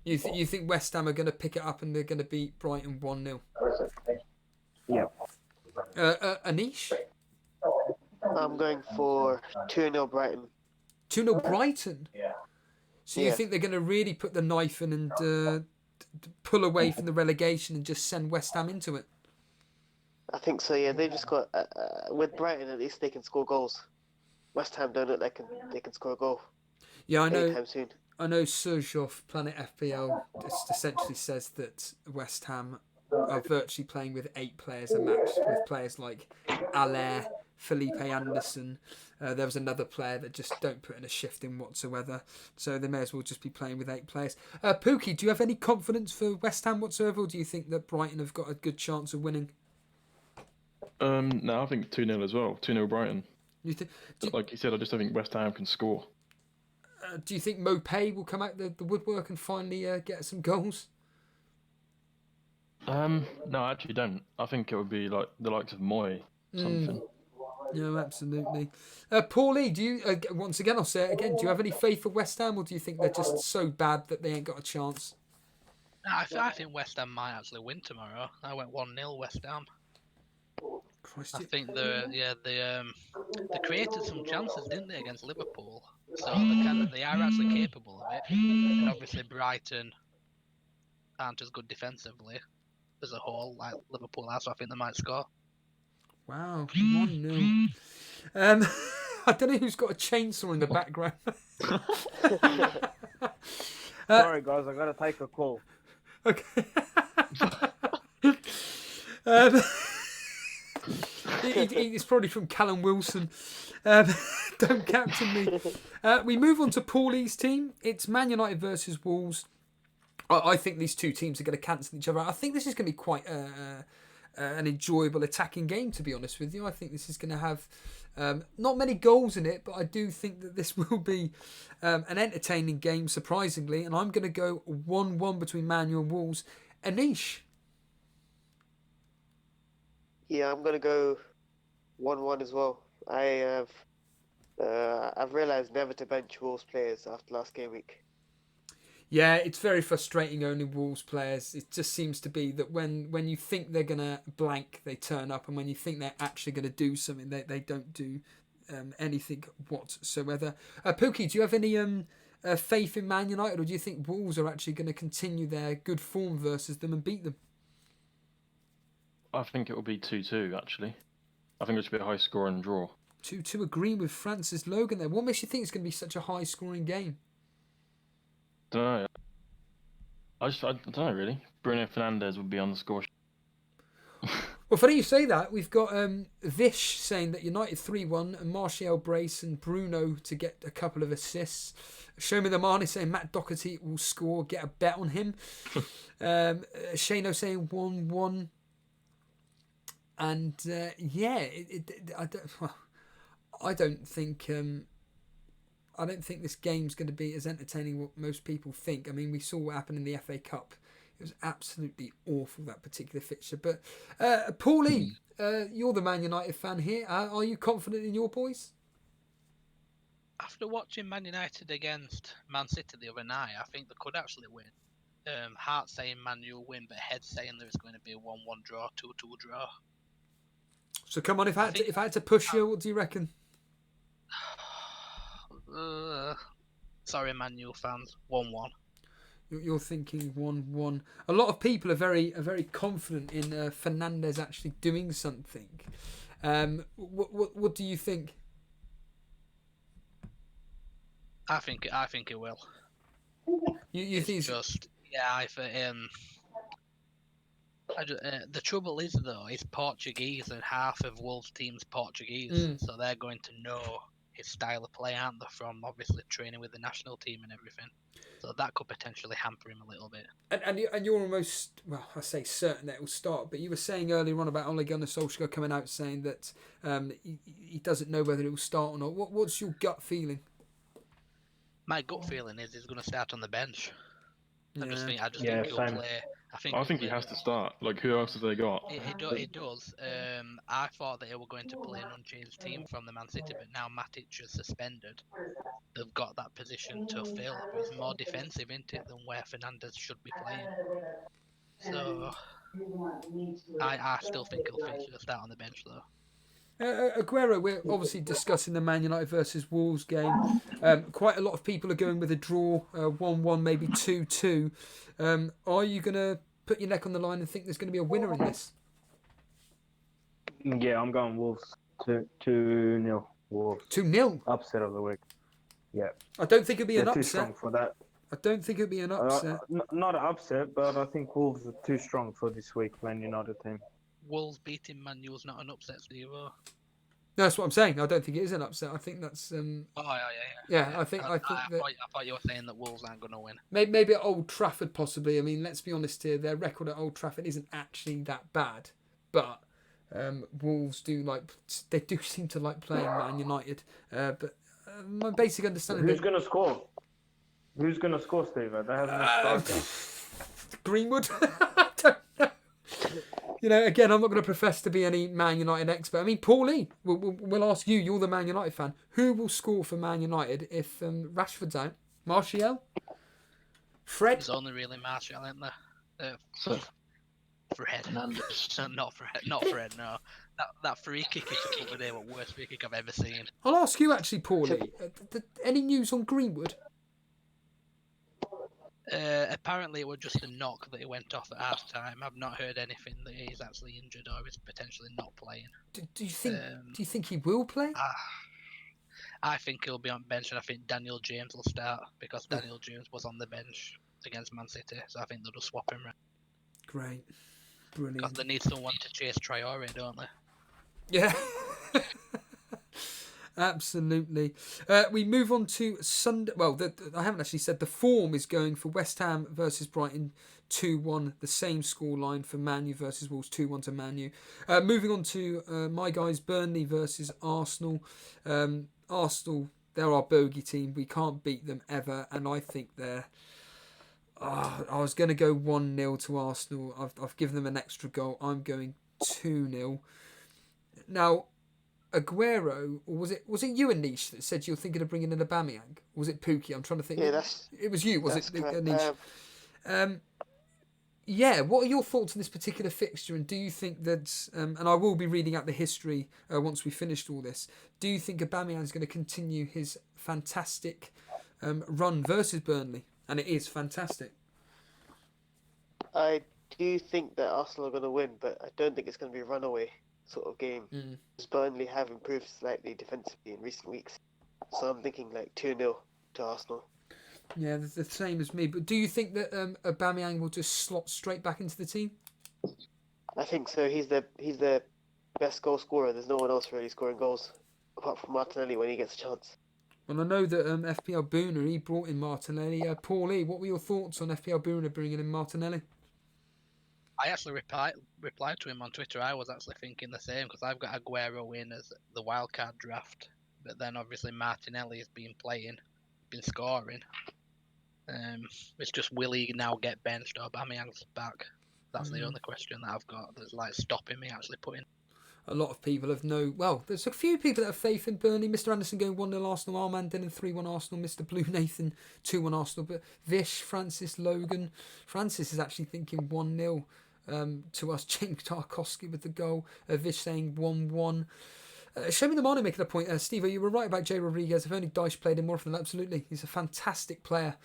S2: You think West Ham are going to pick it up and they're going to beat Brighton 1-0?
S3: Yeah.
S2: Anish?
S5: I'm going for 2-0 Brighton.
S2: 2-0 Brighton?
S5: Yeah.
S2: So you think they're going to really put the knife in and pull away from the relegation and just send West Ham into it?
S5: I think so, yeah. They've just got... with Brighton, at least they can score goals. West Ham don't look like they can score a goal.
S2: Yeah, I know.
S5: Anytime soon.
S2: I know Serge off Planet FPL just essentially says that West Ham are virtually playing with 8 players a match, with players like Allaire, Felipe Anderson. There was another player that just don't put in a shift in whatsoever. So they may as well just be playing with 8 players. Pookie, do you have any confidence for West Ham whatsoever, or do you think that Brighton have got a good chance of winning?
S4: No, I think 2-0 as well. 2-0 Brighton. Like you said, I just don't think West Ham can score.
S2: Do you think Mopay will come out the woodwork and finally get some goals?
S4: No, I actually don't. I think it would be like the likes of Moy, something.
S2: No, absolutely. Paulie, do you once again? I'll say it again. Do you have any faith for West Ham, or do you think they're just so bad that they ain't got a chance?
S6: No, I think West Ham might actually win tomorrow. I went 1-0 West Ham.
S2: Christ,
S6: I think they created some chances, didn't they, against Liverpool? So they are actually capable of it. And obviously Brighton aren't as good defensively as a whole like Liverpool are, so I think they might score.
S2: Wow, 1-0. I don't know who's got a chainsaw in the background.
S3: Sorry, guys, I gotta take a call.
S2: Okay. It's probably from Callum Wilson. Don't captain me. We move on to Paulie's team. It's Man United versus Wolves. I think these two teams are going to cancel each other out. I think this is going to be quite an enjoyable attacking game, to be honest with you. I think this is going to have not many goals in it, but I do think that this will be an entertaining game, surprisingly. And I'm going to go 1-1 between Man U and Wolves. Anish?
S5: Yeah, I'm going to go 1-1 as well. I've realised never to bench Wolves players after last game week.
S2: Yeah, it's very frustrating owning Wolves players. It just seems to be that when you think they're going to blank, they turn up. And when you think they're actually going to do something, they don't do anything whatsoever. Pookie, do you have any faith in Man United? Or do you think Wolves are actually going to continue their good form versus them and beat them?
S4: I think it will be 2-2, actually. I think it should be a high scoring draw.
S2: 2-2, agree with Francis Logan there. What makes you think it's going to be such a high scoring game?
S4: Don't know. I don't know, really. Bruno Fernandes would be on the score.
S2: Well, funny you say that. We've got Vish saying that United 3-1 and Martial brace and Bruno to get a couple of assists. Show me the Mane saying Matt Doherty will score. Get a bet on him. Shano saying 1-1. And I don't think this game's going to be as entertaining what most people think. I mean, we saw what happened in the FA Cup. It was absolutely awful, that particular fixture. But Paulie, you're the Man United fan here. Are you confident in your boys?
S6: After watching Man United against Man City the other night, I think they could actually win. Heart saying Man U will win, but head saying there's going to be a 1-1 draw, 2-2 draw.
S2: So come on, if I had to push you, what do you reckon?
S6: Sorry, Man U fans, 1-1.
S2: You're thinking 1-1. A lot of people are very confident in Fernandes actually doing something. What do you think?
S6: I think it will.
S2: You think
S6: just the trouble is though, he's Portuguese and half of Wolves' team's Portuguese, so they're going to know his style of play, aren't they? From obviously training with the national team and everything. So that could potentially hamper him a little bit. And
S2: you're almost, well, I say certain that it will start, but you were saying earlier on about Ole Gunnar Solskjaer coming out saying that he doesn't know whether it will start or not. What's your gut feeling?
S6: My gut feeling is he's going to start on the bench. I just think he'll play.
S4: I think he has to start. Like, who else have they got?
S6: It does. I thought that they were going to play an unchanged team from the Man City, but now Matic is suspended. They've got that position to fill. It's more defensive, isn't it, than where Fernandes should be playing. So I still think he'll feature the start on the bench, though.
S2: Aguero, we're obviously discussing the Man United versus Wolves game. Quite a lot of people are going with a draw, 1-1, maybe 2-2. Are you going to put your neck on the line and think there's going to be a winner in this?
S3: Yeah, I'm going Wolves. 2-0 Wolves.
S2: 2-0?
S3: Upset of the week. Yeah.
S2: I don't think it'll be an upset.
S3: Too strong for that.
S2: I don't think it'll be an upset.
S3: Not an upset, but I think Wolves are too strong for this week, Man United team.
S6: Wolves beating Man U is not an upset for you.
S2: No, that's what I'm saying. I don't think it is an upset. I think that's. Yeah, I think that.
S6: I thought you were saying that Wolves aren't going to win.
S2: Maybe at Old Trafford, possibly. I mean, let's be honest here. Their record at Old Trafford isn't actually that bad, but Wolves do seem to like playing Man United. But my basic understanding.
S3: Who's going to score? Who's going to score, Steve? They haven't started.
S2: Greenwood. I don't know. You know, again, I'm not going to profess to be any Man United expert. I mean, Paulie, we'll ask you. You're the Man United fan. Who will score for Man United if Rashford's out? Martial? Fred?
S6: There's only really Martial, isn't there? Fred. Not Fred, no. That free kick he took over there was the worst free kick I've ever seen.
S2: I'll ask you actually, Paulie. Any news on Greenwood?
S6: Apparently it was just a knock that he went off at half time. I've not heard anything that he's actually injured or is potentially not playing.
S2: Do you think he will play?
S6: I think he'll be on bench, and I think Daniel James will start because Daniel James was on the bench against Man City, so I think they'll just swap him around.
S2: Great. Brilliant.
S6: Because they need someone to chase Traore, don't they?
S2: Yeah. Absolutely. We move on to Sunday. Well, I haven't actually said the form is going for West Ham versus Brighton 2-1. The same scoreline for Man U versus Wolves 2-1 to Man U. Moving on to my guys, Burnley versus Arsenal. Arsenal, they're our bogey team. We can't beat them ever, and I think they're. I was going to go 1-0 to Arsenal. I've given them an extra goal. I'm going 2-0. Now, Aguero, or was it you, Anish, that said you were thinking of bringing in Aubameyang? Or was it Pookie? I'm trying to think.
S5: Yeah,
S2: it was you, was it,
S5: Anish?
S2: Yeah, what are your thoughts on this particular fixture? And do you think that, and I will be reading out the history once we finished all this, do you think Aubameyang is going to continue his fantastic run versus Burnley? And it is fantastic.
S5: I do think that Arsenal are going to win, but I don't think it's going to be a runaway sort of game. Because Burnley have improved slightly defensively in recent weeks. So I'm thinking 2-0 to Arsenal.
S2: Yeah, the same as me. But do you think that Aubameyang will just slot straight back into the team?
S5: I think so. He's the best goal scorer. There's no one else really scoring goals apart from Martinelli when he gets a chance.
S2: Well, I know that FPL Booner, he brought in Martinelli. Paulie, what were your thoughts on FPL Booner bringing in Martinelli?
S6: I actually replied to him on Twitter. I was actually thinking the same because I've got Aguero in as the wildcard draft, but then obviously Martinelli has been playing, been scoring. It's just will he now get benched or Aubameyang's back? That's the only question that I've got that's like stopping me actually putting.
S2: A lot of people have well, there's a few people that have faith in Burnley. Mr. Anderson going 1-0 Arsenal, Armand Dillon 3-1 Arsenal, Mr. Blue Nathan 2-1 Arsenal, but Vish, Francis, Logan. Francis is actually thinking 1-0 to us. James Tarkowski with the goal. Vish saying 1-1. Show me the money making a point. Steve, you were right about Jay Rodriguez. If only Dyche played him more often, absolutely. He's a fantastic player.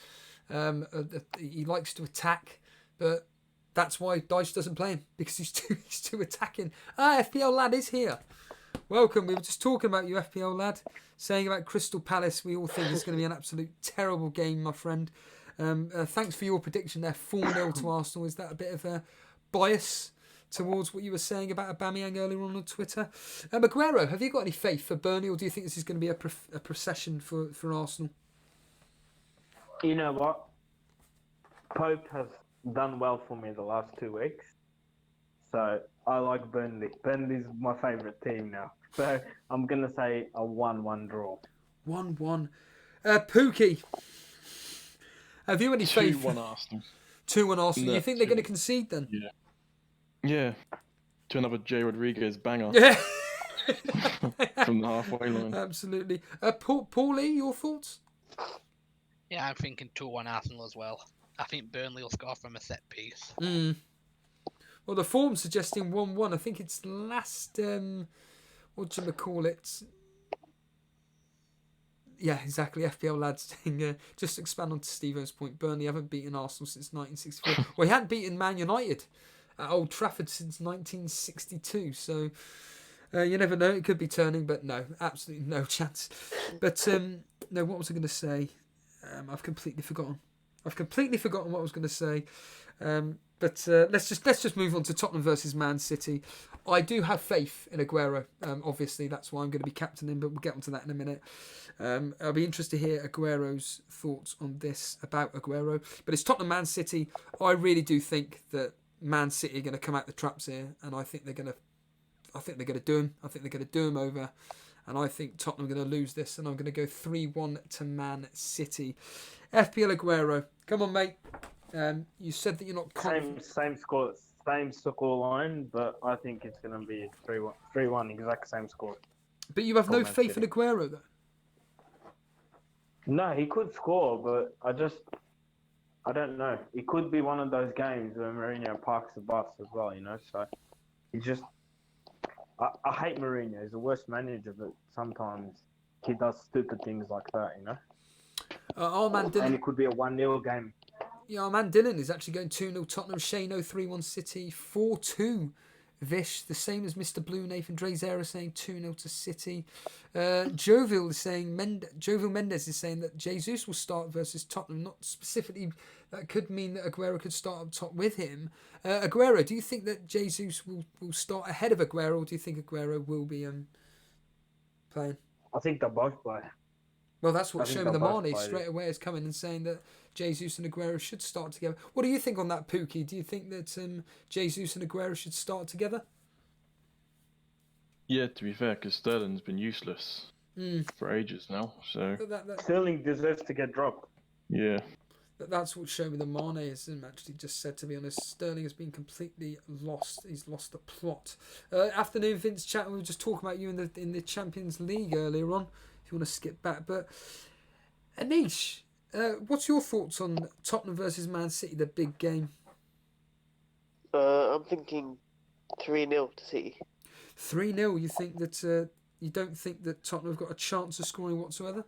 S2: He likes to attack, but that's why Dyche doesn't play him, because he's too attacking. FPL Lad is here. Welcome. We were just talking about you, FPL Lad, saying about Crystal Palace. We all think it's going to be an absolute terrible game, my friend. Thanks for your prediction there. 4-0 to Arsenal. Is that a bit of a bias towards what you were saying about Aubameyang earlier on Twitter? Aguero, have you got any faith for Burnley, or do you think this is going to be a procession for Arsenal?
S3: You know what? Pope has done well for me the last 2 weeks. So I like Burnley. Burnley's my favourite team now. So I'm going to say a 1-1 draw.
S2: 1-1. Pookie, have you any faith?
S4: 2-1 Arsenal.
S2: 2-1 Arsenal.
S4: No,
S2: You think they're going to concede then?
S4: Yeah. Yeah. To another Jay Rodriguez banger.
S2: Yeah.
S4: From the halfway line.
S2: Absolutely. Paulie, your thoughts?
S6: Yeah, I'm thinking 2-1 Arsenal as well. I think Burnley will score from a set piece.
S2: Well, the form's suggesting 1-1. I think it's last, what do you call it? Yeah, exactly. FPL Lads saying, just to expand on to Steve-O's point, Burnley haven't beaten Arsenal since 1964. Well, he hadn't beaten Man United at Old Trafford since 1962. So you never know. It could be turning, but no, absolutely no chance. But no, what was I going to say? I've completely forgotten. what I was going to say. But let's just move on to Tottenham versus Man City. I do have faith in Aguero. Obviously, that's why I'm going to be captaining, but we'll get onto that in a minute. I'll be interested to hear Aguero's thoughts on this about Aguero. But it's Tottenham Man City. I really do think that Man City are going to come out the traps here, and I think they're going to do him. I think they're going to do him over. And I think Tottenham are going to lose this, and I'm going to go 3-1 to Man City. FPL Aguero, come on, mate. You said that you're not confident.
S3: Same score line, but I think it's going to be 3-1, exact same score.
S2: But you have no
S3: Man
S2: faith
S3: City.
S2: in Aguero, though.
S3: No, he could score, but I don't know. It could be one of those games where Mourinho parks the bus as well, you know. So I hate Mourinho. He's the worst manager, but sometimes he does stupid things like that, you know.
S2: Armand Dillon.
S3: And it could be a 1-0 game.
S2: Yeah, Armand Dillon is actually going 2-0 Tottenham. Shano 3-1 City. 4-2 Vish. The same as Mr. Blue. Nathan Drazera saying 2-0 to City. Jovial is saying Jovial Mendes is saying that Jesus will start versus Tottenham. Not specifically. That could mean that Aguero could start up top with him. Aguero, do you think that Jesus will start ahead of Aguero, or do you think Aguero will be playing?
S3: I think they both play.
S2: Well, that's what Showman the Mane
S3: play.
S2: straight away is coming and saying that Jesus and Aguero should start together. What do you think on that, Pookie? Do you think that Jesus and Aguero should start together?
S4: Yeah, to be fair, because Sterling's been useless for ages now. So
S3: Sterling deserves to get dropped.
S4: yeah.
S2: That's what Showman the Mane has actually just said, to be honest. Sterling has been completely lost. He's lost the plot. Afternoon, Vince chat. We were just talking about you in the Champions League earlier on, if you want to skip back. But Anish, what's your thoughts on Tottenham versus Man City, the big game?
S5: I'm thinking 3-0 to City.
S2: 3-0. You think that you don't think that Tottenham have got a chance of scoring whatsoever?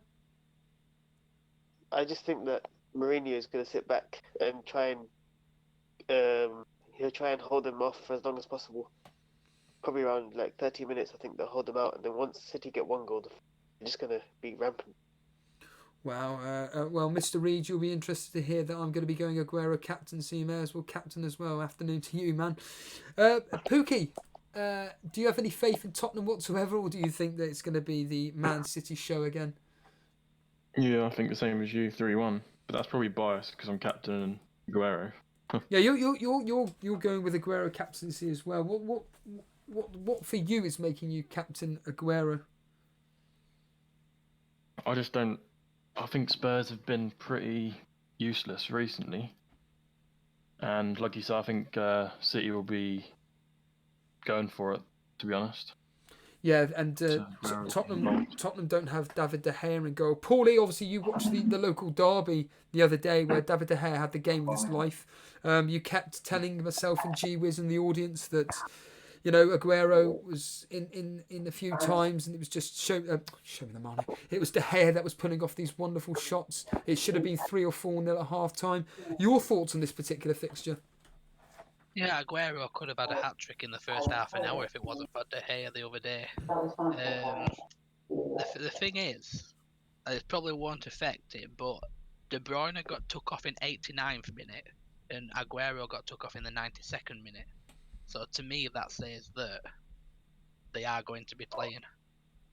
S5: I just think that Mourinho is going to sit back and try and he'll try and hold them off for as long as possible. Probably around like 30 minutes, I think they'll hold them out, and then once City get one goal, they're just going to be rampant.
S2: Wow. Well, Mr. Reed, you'll be interested to hear that I'm going to be going Aguero captain, so you may as well captain as well. Afternoon to you, man. Pookie, do you have any faith in Tottenham whatsoever, or do you think that it's going to be the Man City show again?
S4: Yeah, I think the same as you, 3-1. But that's probably biased because I'm captain and Aguero.
S2: Yeah, you're going with Aguero captaincy as well. What for you is making you captain Aguero?
S4: I just don't. I think Spurs have been pretty useless recently. And like you said, I think City will be going for it, to be honest.
S2: Yeah, and
S4: So Aguero's
S2: Tottenham don't have David De Gea in goal. Paulie, obviously you watched the local derby the other day where David De Gea had the game of his life. You kept telling myself and G-Wiz and the audience that, you know, Aguero was in a few times and it was just show me the money. It was De Gea that was pulling off these wonderful shots. It should have been 3 or 4-0 at half time. Your thoughts on this particular fixture?
S6: Yeah, Aguero could have had a hat trick in the first half an hour if it wasn't for De Gea the other day. The thing is, it probably won't affect it, but De Bruyne got took off in 89th minute, and Aguero got took off in the 92nd minute. So to me, that says that they are going to be playing.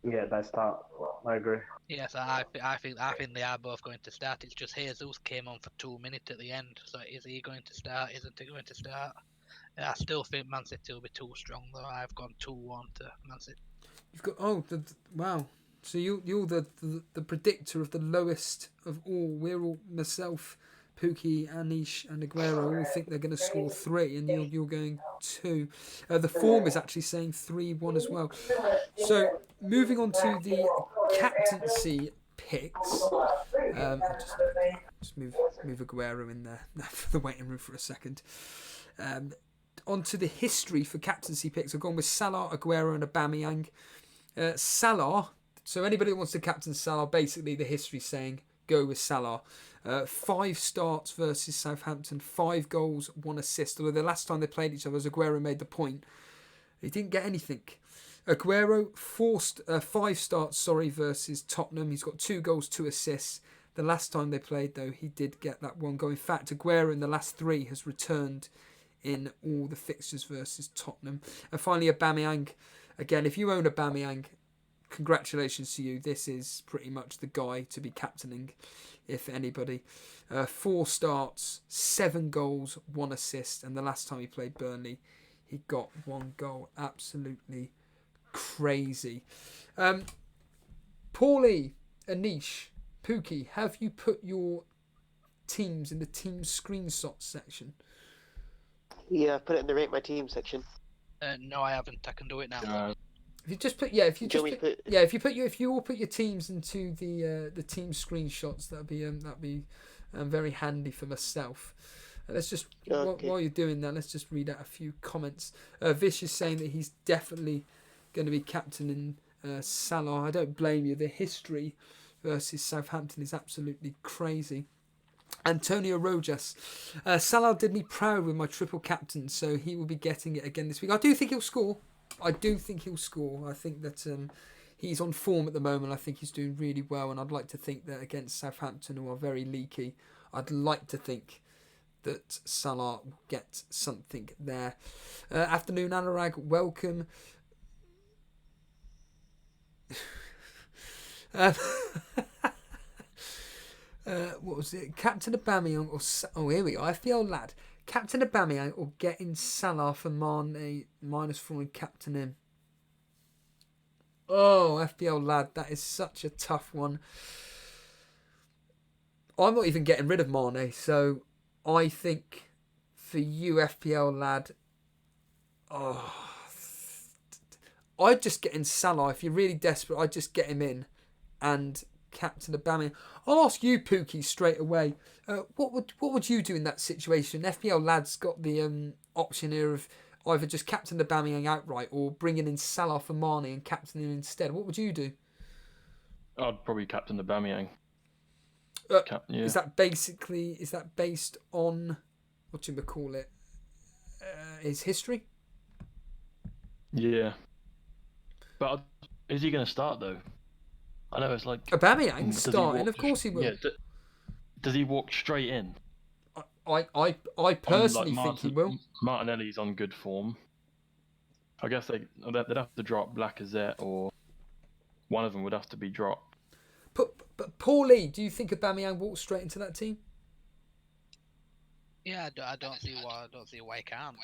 S3: Yeah, they start. I agree.
S6: Yes, I think they are both going to start. It's just Jesus came on for 2 minutes at the end. So is he going to start? Isn't he going to start? I still think Man City will be too strong though. I've gone 2-1 to Man City.
S2: You've got wow. So you're the predictor of the lowest of all. We're all myself, Pookie, Anish, and Aguero all think they're going to score 3, and you're going 2. The form is actually saying 3-1 as well. So moving on to the captaincy picks. I'll just move Aguero in there for the waiting room for a second. Onto the history for captaincy picks. I've gone with Salah, Aguero, and Aubameyang. Salah. So anybody that wants to captain Salah, basically the history's saying go with Salah. 5 starts versus Southampton, 5 goals, 1 assist. Although the last time they played each other, as Aguero made the point, he didn't get anything. Aguero 5 starts versus Tottenham. He's got 2 goals, 2 assists. The last time they played, though, he did get that 1 goal. In fact, Aguero in the last 3 has returned in all the fixtures versus Tottenham. And finally, Aubameyang. Again, if you own Aubameyang, congratulations to you. This is pretty much the guy to be captaining, if anybody. 4 starts, 7 goals, 1 assist. And the last time he played Burnley, he got 1 goal. Absolutely crazy. Paulie, Anish, Pookie, have you put your teams in the team screenshots section?
S5: Yeah, put it in the rate my team section.
S6: No, I haven't. I can do it now.
S2: If you just put if you all put your teams into the team screenshots, that'd be very handy for myself. Let's just while you're doing that, let's just read out a few comments. Vish is saying that he's definitely going to be captaining Salah. I don't blame you. The history versus Southampton is absolutely crazy. Antonio Rojas. Salah did me proud with my triple captain, so he will be getting it again this week. I do think he'll score. I think that he's on form at the moment. I think he's doing really well, and I'd like to think that against Southampton, who are very leaky, I'd like to think that Salah will get something there. Afternoon, Anurag. Welcome. What was it? Captain Aubameyang or here we are. FPL lad. Captain Aubameyang or getting Salah for Mane -4 and captain him. Oh, FPL lad, that is such a tough one. I'm not even getting rid of Mane, so I think for you, FPL lad, I'd just get in Salah. If you're really desperate, I'd just get him in and captain Aubameyang. I'll ask you, Pookie, straight away. What would you do in that situation? FPL lad's got the option here of either just captain Aubameyang outright or bringing in Salah for Mane and captaining him instead. What would you do?
S4: I'd probably captain Aubameyang.
S2: Yeah. Is that based on what do you call it? His history?
S4: Yeah. But is he going to start though? I know it's like
S2: Aubameyang
S4: does he
S2: starting,
S4: walk-
S2: of course he will.
S4: Yeah, does he walk straight in?
S2: I personally think he will.
S4: Martinelli's on good form. I guess they'd have to drop Lacazette, or one of them would have to be dropped.
S2: But Paulie, do you think Aubameyang walks straight into that team?
S6: Yeah, I don't see why he can't.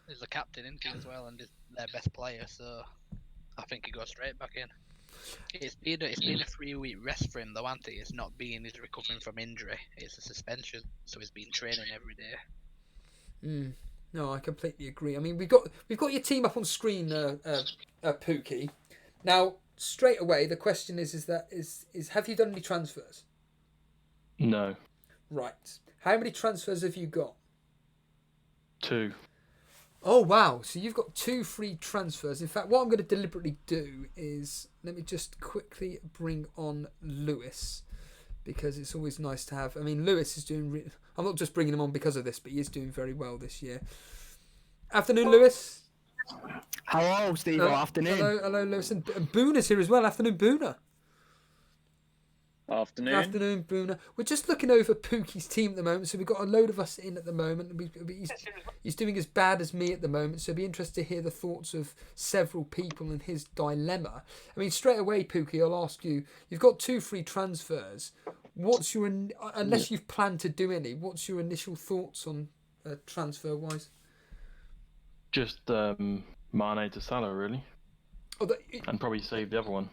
S6: He's the captain in as well, and he's their best player, so I think he goes straight back in. It's been a 3-week rest for him though, hasn't it? It's not being he's recovering from injury. It's a suspension, so he's been training every day.
S2: No, I completely agree. I mean, we've got your team up on screen, Pookie. Now, straight away, the question is have you done any transfers?
S4: No.
S2: Right. How many transfers have you got?
S4: 2.
S2: Oh, wow. So you've got 2 free transfers. In fact, what I'm going to deliberately do is, let me just quickly bring on Lewis, because it's always nice to have. I mean, Lewis is doing... I'm not just bringing him on because of this, but he is doing very well this year. Afternoon, Lewis.
S7: Hello, Steve. Afternoon.
S2: Hello, Lewis. And Boona's here as well. Afternoon, Boona.
S8: Afternoon.
S2: Afternoon, Boona. We're just looking over Pookie's team at the moment, so we've got a load of us in at the moment. He's doing as bad as me at the moment, so it'd be interesting to hear the thoughts of several people and his dilemma. I mean, straight away, Pookie, I'll ask you, you've got 2 free transfers. What's your, unless you've planned to do any, what's your initial thoughts on transfer-wise?
S4: Just Mane to Salah, really. And probably save the other one.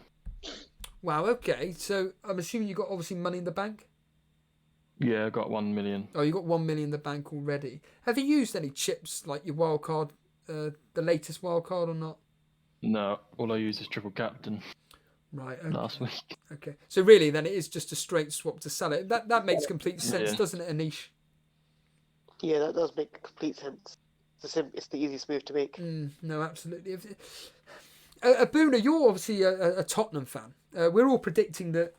S2: Wow, okay. So I'm assuming you got obviously money in the bank?
S4: Yeah, I got 1 million.
S2: Oh, you got 1 million in the bank already. Have you used any chips like your wild card, the latest wild card or not?
S4: No, all I use is triple captain.
S2: Right. Okay.
S4: Last week.
S2: Okay. So really, then it is just a straight swap to Salah. That makes complete sense, doesn't it, Anish?
S5: Yeah, that does make complete sense. It's the easiest move to make.
S2: No, absolutely. Boona, you're obviously a Tottenham fan. We're all predicting that,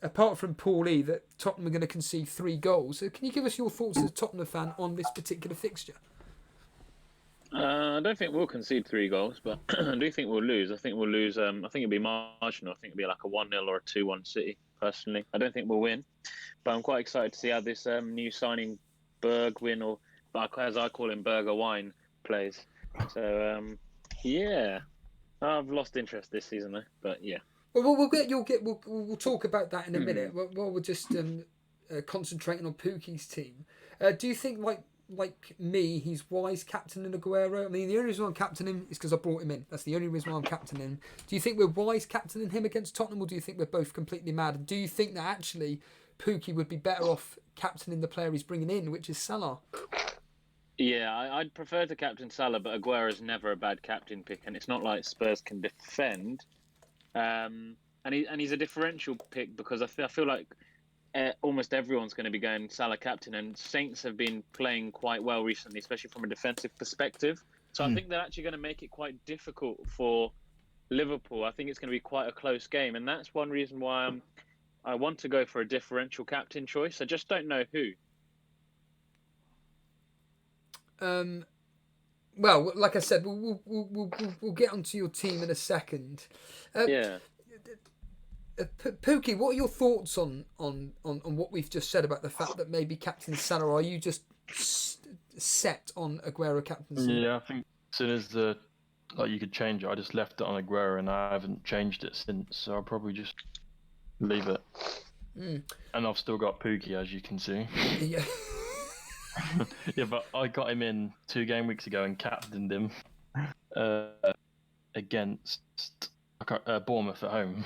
S2: apart from Paul E, that Tottenham are going to concede 3 goals. So can you give us your thoughts as a Tottenham fan on this particular fixture?
S8: I don't think we'll concede 3 goals, but I do think we'll lose. I think we'll lose. I think it'll be marginal. I think it'll be like a 1-0 or a 2-1 City, personally. I don't think we'll win, but I'm quite excited to see how this new signing, Bergwijn, or as I call him, Burger Wine, plays. So, yeah. I've lost interest this season, though, but yeah.
S2: Well, we'll talk about that in a minute. While we're just concentrating on Pookie's team, do you think like me, he's wise captaining Aguero? I mean, the only reason why I'm captaining him is because I brought him in. That's the only reason why I'm captaining him. Do you think we're wise captaining him against Tottenham, or do you think we're both completely mad? And do you think that actually Pookie would be better off captaining the player he's bringing in, which is Salah?
S8: Yeah, I'd prefer to captain Salah, but Aguero's never a bad captain pick, and it's not like Spurs can defend. And he's a differential pick because I feel like almost everyone's going to be going Salah captain, and Saints have been playing quite well recently, especially from a defensive perspective. So I think they're actually going to make it quite difficult for Liverpool. I think it's going to be quite a close game, and that's one reason why I want to go for a differential captain choice. I just don't know who.
S2: Well, like I said, we'll get onto your team in a second.
S8: Yeah.
S2: Pookie, what are your thoughts on what we've just said about the fact that maybe Captain Salah? Are you just set on Aguero captaincy?
S4: Yeah, I think as soon as you could change it, I just left it on Aguero and I haven't changed it since. So I'll probably just leave it. And I've still got Pookie, as you can see.
S2: Yeah.
S4: Yeah, but I got him in 2 game weeks ago and captained him against Bournemouth at home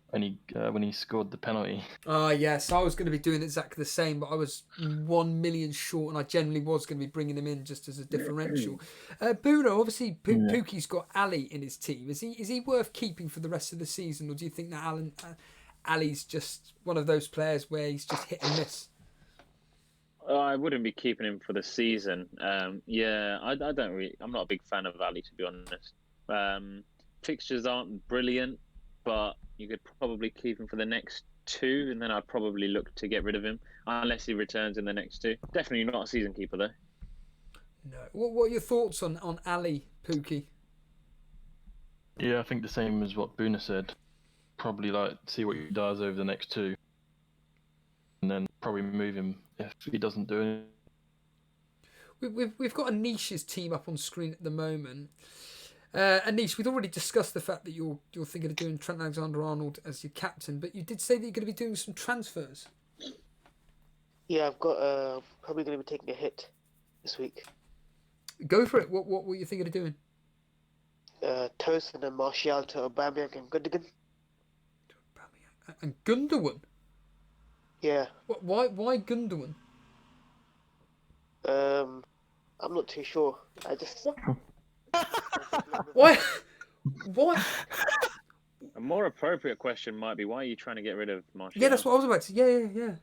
S4: when he scored the penalty.
S2: Yes, I was going to be doing exactly the same, but I was 1 million short, and I generally was going to be bringing him in just as a differential. Bruno, obviously, Pookie's got Ali in his team. Is he worth keeping for the rest of the season, or do you think that Ali's just one of those players where he's just hit and miss?
S8: I wouldn't be keeping him for the season. I'm not a big fan of Ali, to be honest. Fixtures aren't brilliant, but you could probably keep him for the next 2, and then I'd probably look to get rid of him unless he returns in the next 2. Definitely not a season keeper, though.
S2: No. What are your thoughts on Ali, Pookie?
S4: Yeah, I think the same as what Boona said. probably like see what he does over the next 2, and then probably move him if he doesn't do anything.
S2: We've got Anish's team up on screen at the moment. Anish, we'd already discussed the fact that you're thinking of doing Trent Alexander-Arnold as your captain, but you did say that you're going to be doing some transfers.
S5: Yeah, I've got probably going to be taking a hit this week.
S2: Go for it. What were you thinking of doing?
S5: Tosin and Martial to Aubameyang and Gundogan.
S2: And Gundogan?
S5: Yeah.
S2: Why Gundogan?
S5: I'm not too sure. I just.
S2: Why? What?
S8: A more appropriate question might be, why are you trying to get rid of Martial?
S2: Yeah, that's what I was about to say. Yeah.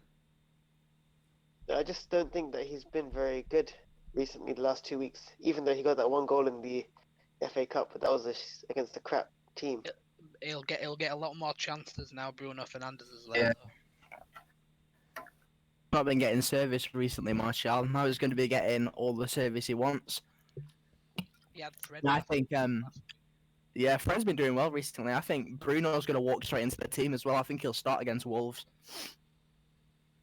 S5: I just don't think that he's been very good recently, the last 2 weeks. Even though he got that 1 goal in the FA Cup, but that was against a crap team.
S6: He'll get a lot more chances now. Bruno Fernandes is there.
S7: Yeah. Not been getting service recently, Martial. Now he's going to be getting all the service he wants.
S6: Yeah, Fred.
S7: And I think, Fred's been doing well recently. I think Bruno's going to walk straight into the team as well. I think he'll start against Wolves.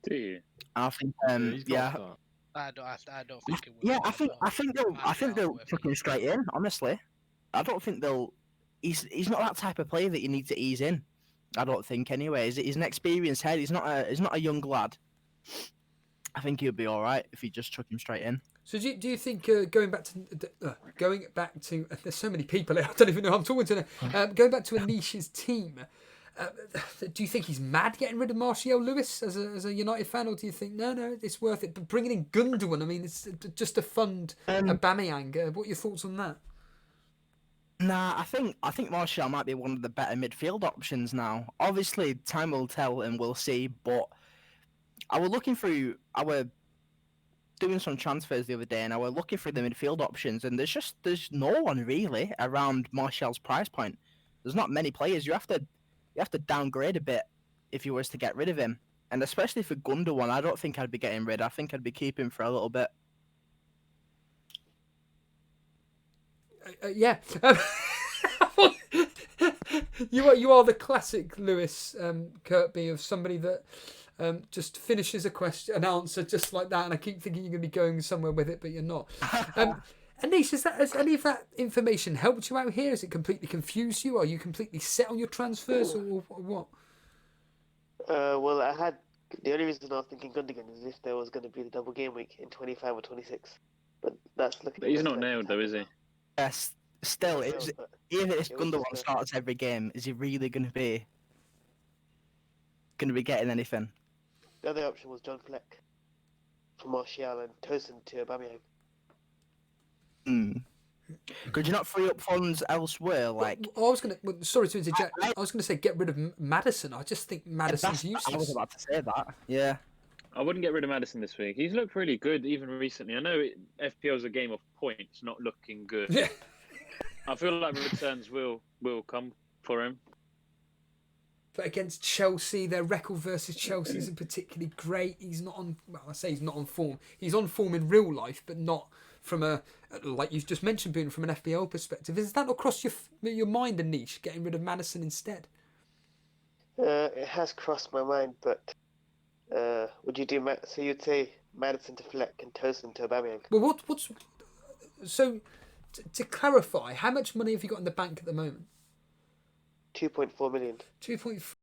S8: Do you?
S7: I think,
S4: He's got to start.
S6: I don't think it will.
S7: yeah, I think they'll chuck him straight in. Honestly, I don't think they'll. He's not that type of player that you need to ease in. I don't think anyway. He's an experienced head. He's not a young lad. I think he'll be all right if you just chuck him straight in. So
S2: do you think going back to there's so many people here, I don't even know who I'm talking to now. Going back to Anish's team, do you think he's mad getting rid of Martial Lewis as a United fan, or do you think no, it's worth it? But bringing in Gundogan, I mean, it's just to fund Aubameyang. What are your thoughts on that?
S7: Nah, I think Martial might be one of the better midfield options now. Obviously, time will tell and we'll see. But I was doing some transfers the other day, and I was looking through the midfield options, and there's no one really around Martial's price point. There's not many players. You have to downgrade a bit if you was to get rid of him, and especially for Gundogan, I don't think I'd be getting rid. I think I'd be keeping for a little bit.
S2: Yeah. You are the classic Lewis Kirkby of somebody that just finishes an answer just like that, and I keep thinking you're going to be going somewhere with it, but you're not. Anish, has any of that information helped you out here? Has it completely confused you? Are you completely set on your transfers, or what?
S5: Well, the only reason I was thinking Gundogan is if there was going to be the double game week in 25 or 26, but that's looking.
S8: But he's not nailed though, is he?
S7: Yes. Still, even if Gundogan starts every game, is he really going to be getting anything?
S5: The other option was John Fleck for Martial and Tosin to Aubameyang.
S7: Could you not free up funds elsewhere?
S2: Sorry to interject. I was going to say get rid of Maddison. I just think Maddison's useless.
S7: I was about to say that. Yeah.
S8: I wouldn't get rid of Maddison this week. He's looked really good even recently. I know FPL's a game of points, not looking good.
S2: Yeah.
S8: I feel like returns will come for him.
S2: But against Chelsea, their record versus Chelsea isn't particularly great. He's not on. Well, I say he's not on form. He's on form in real life, but not from like you've just mentioned, Boone, from an FPL perspective. Is that not crossed your mind, Anish, getting rid of Maddison instead?
S5: It has crossed my mind, but would you do so? You'd say Maddison to Fleck and Tosin to Aubameyang.
S2: Well, what's so? To clarify, how much money have you got in the bank at the moment?
S5: 2.4 million.
S2: 2.4.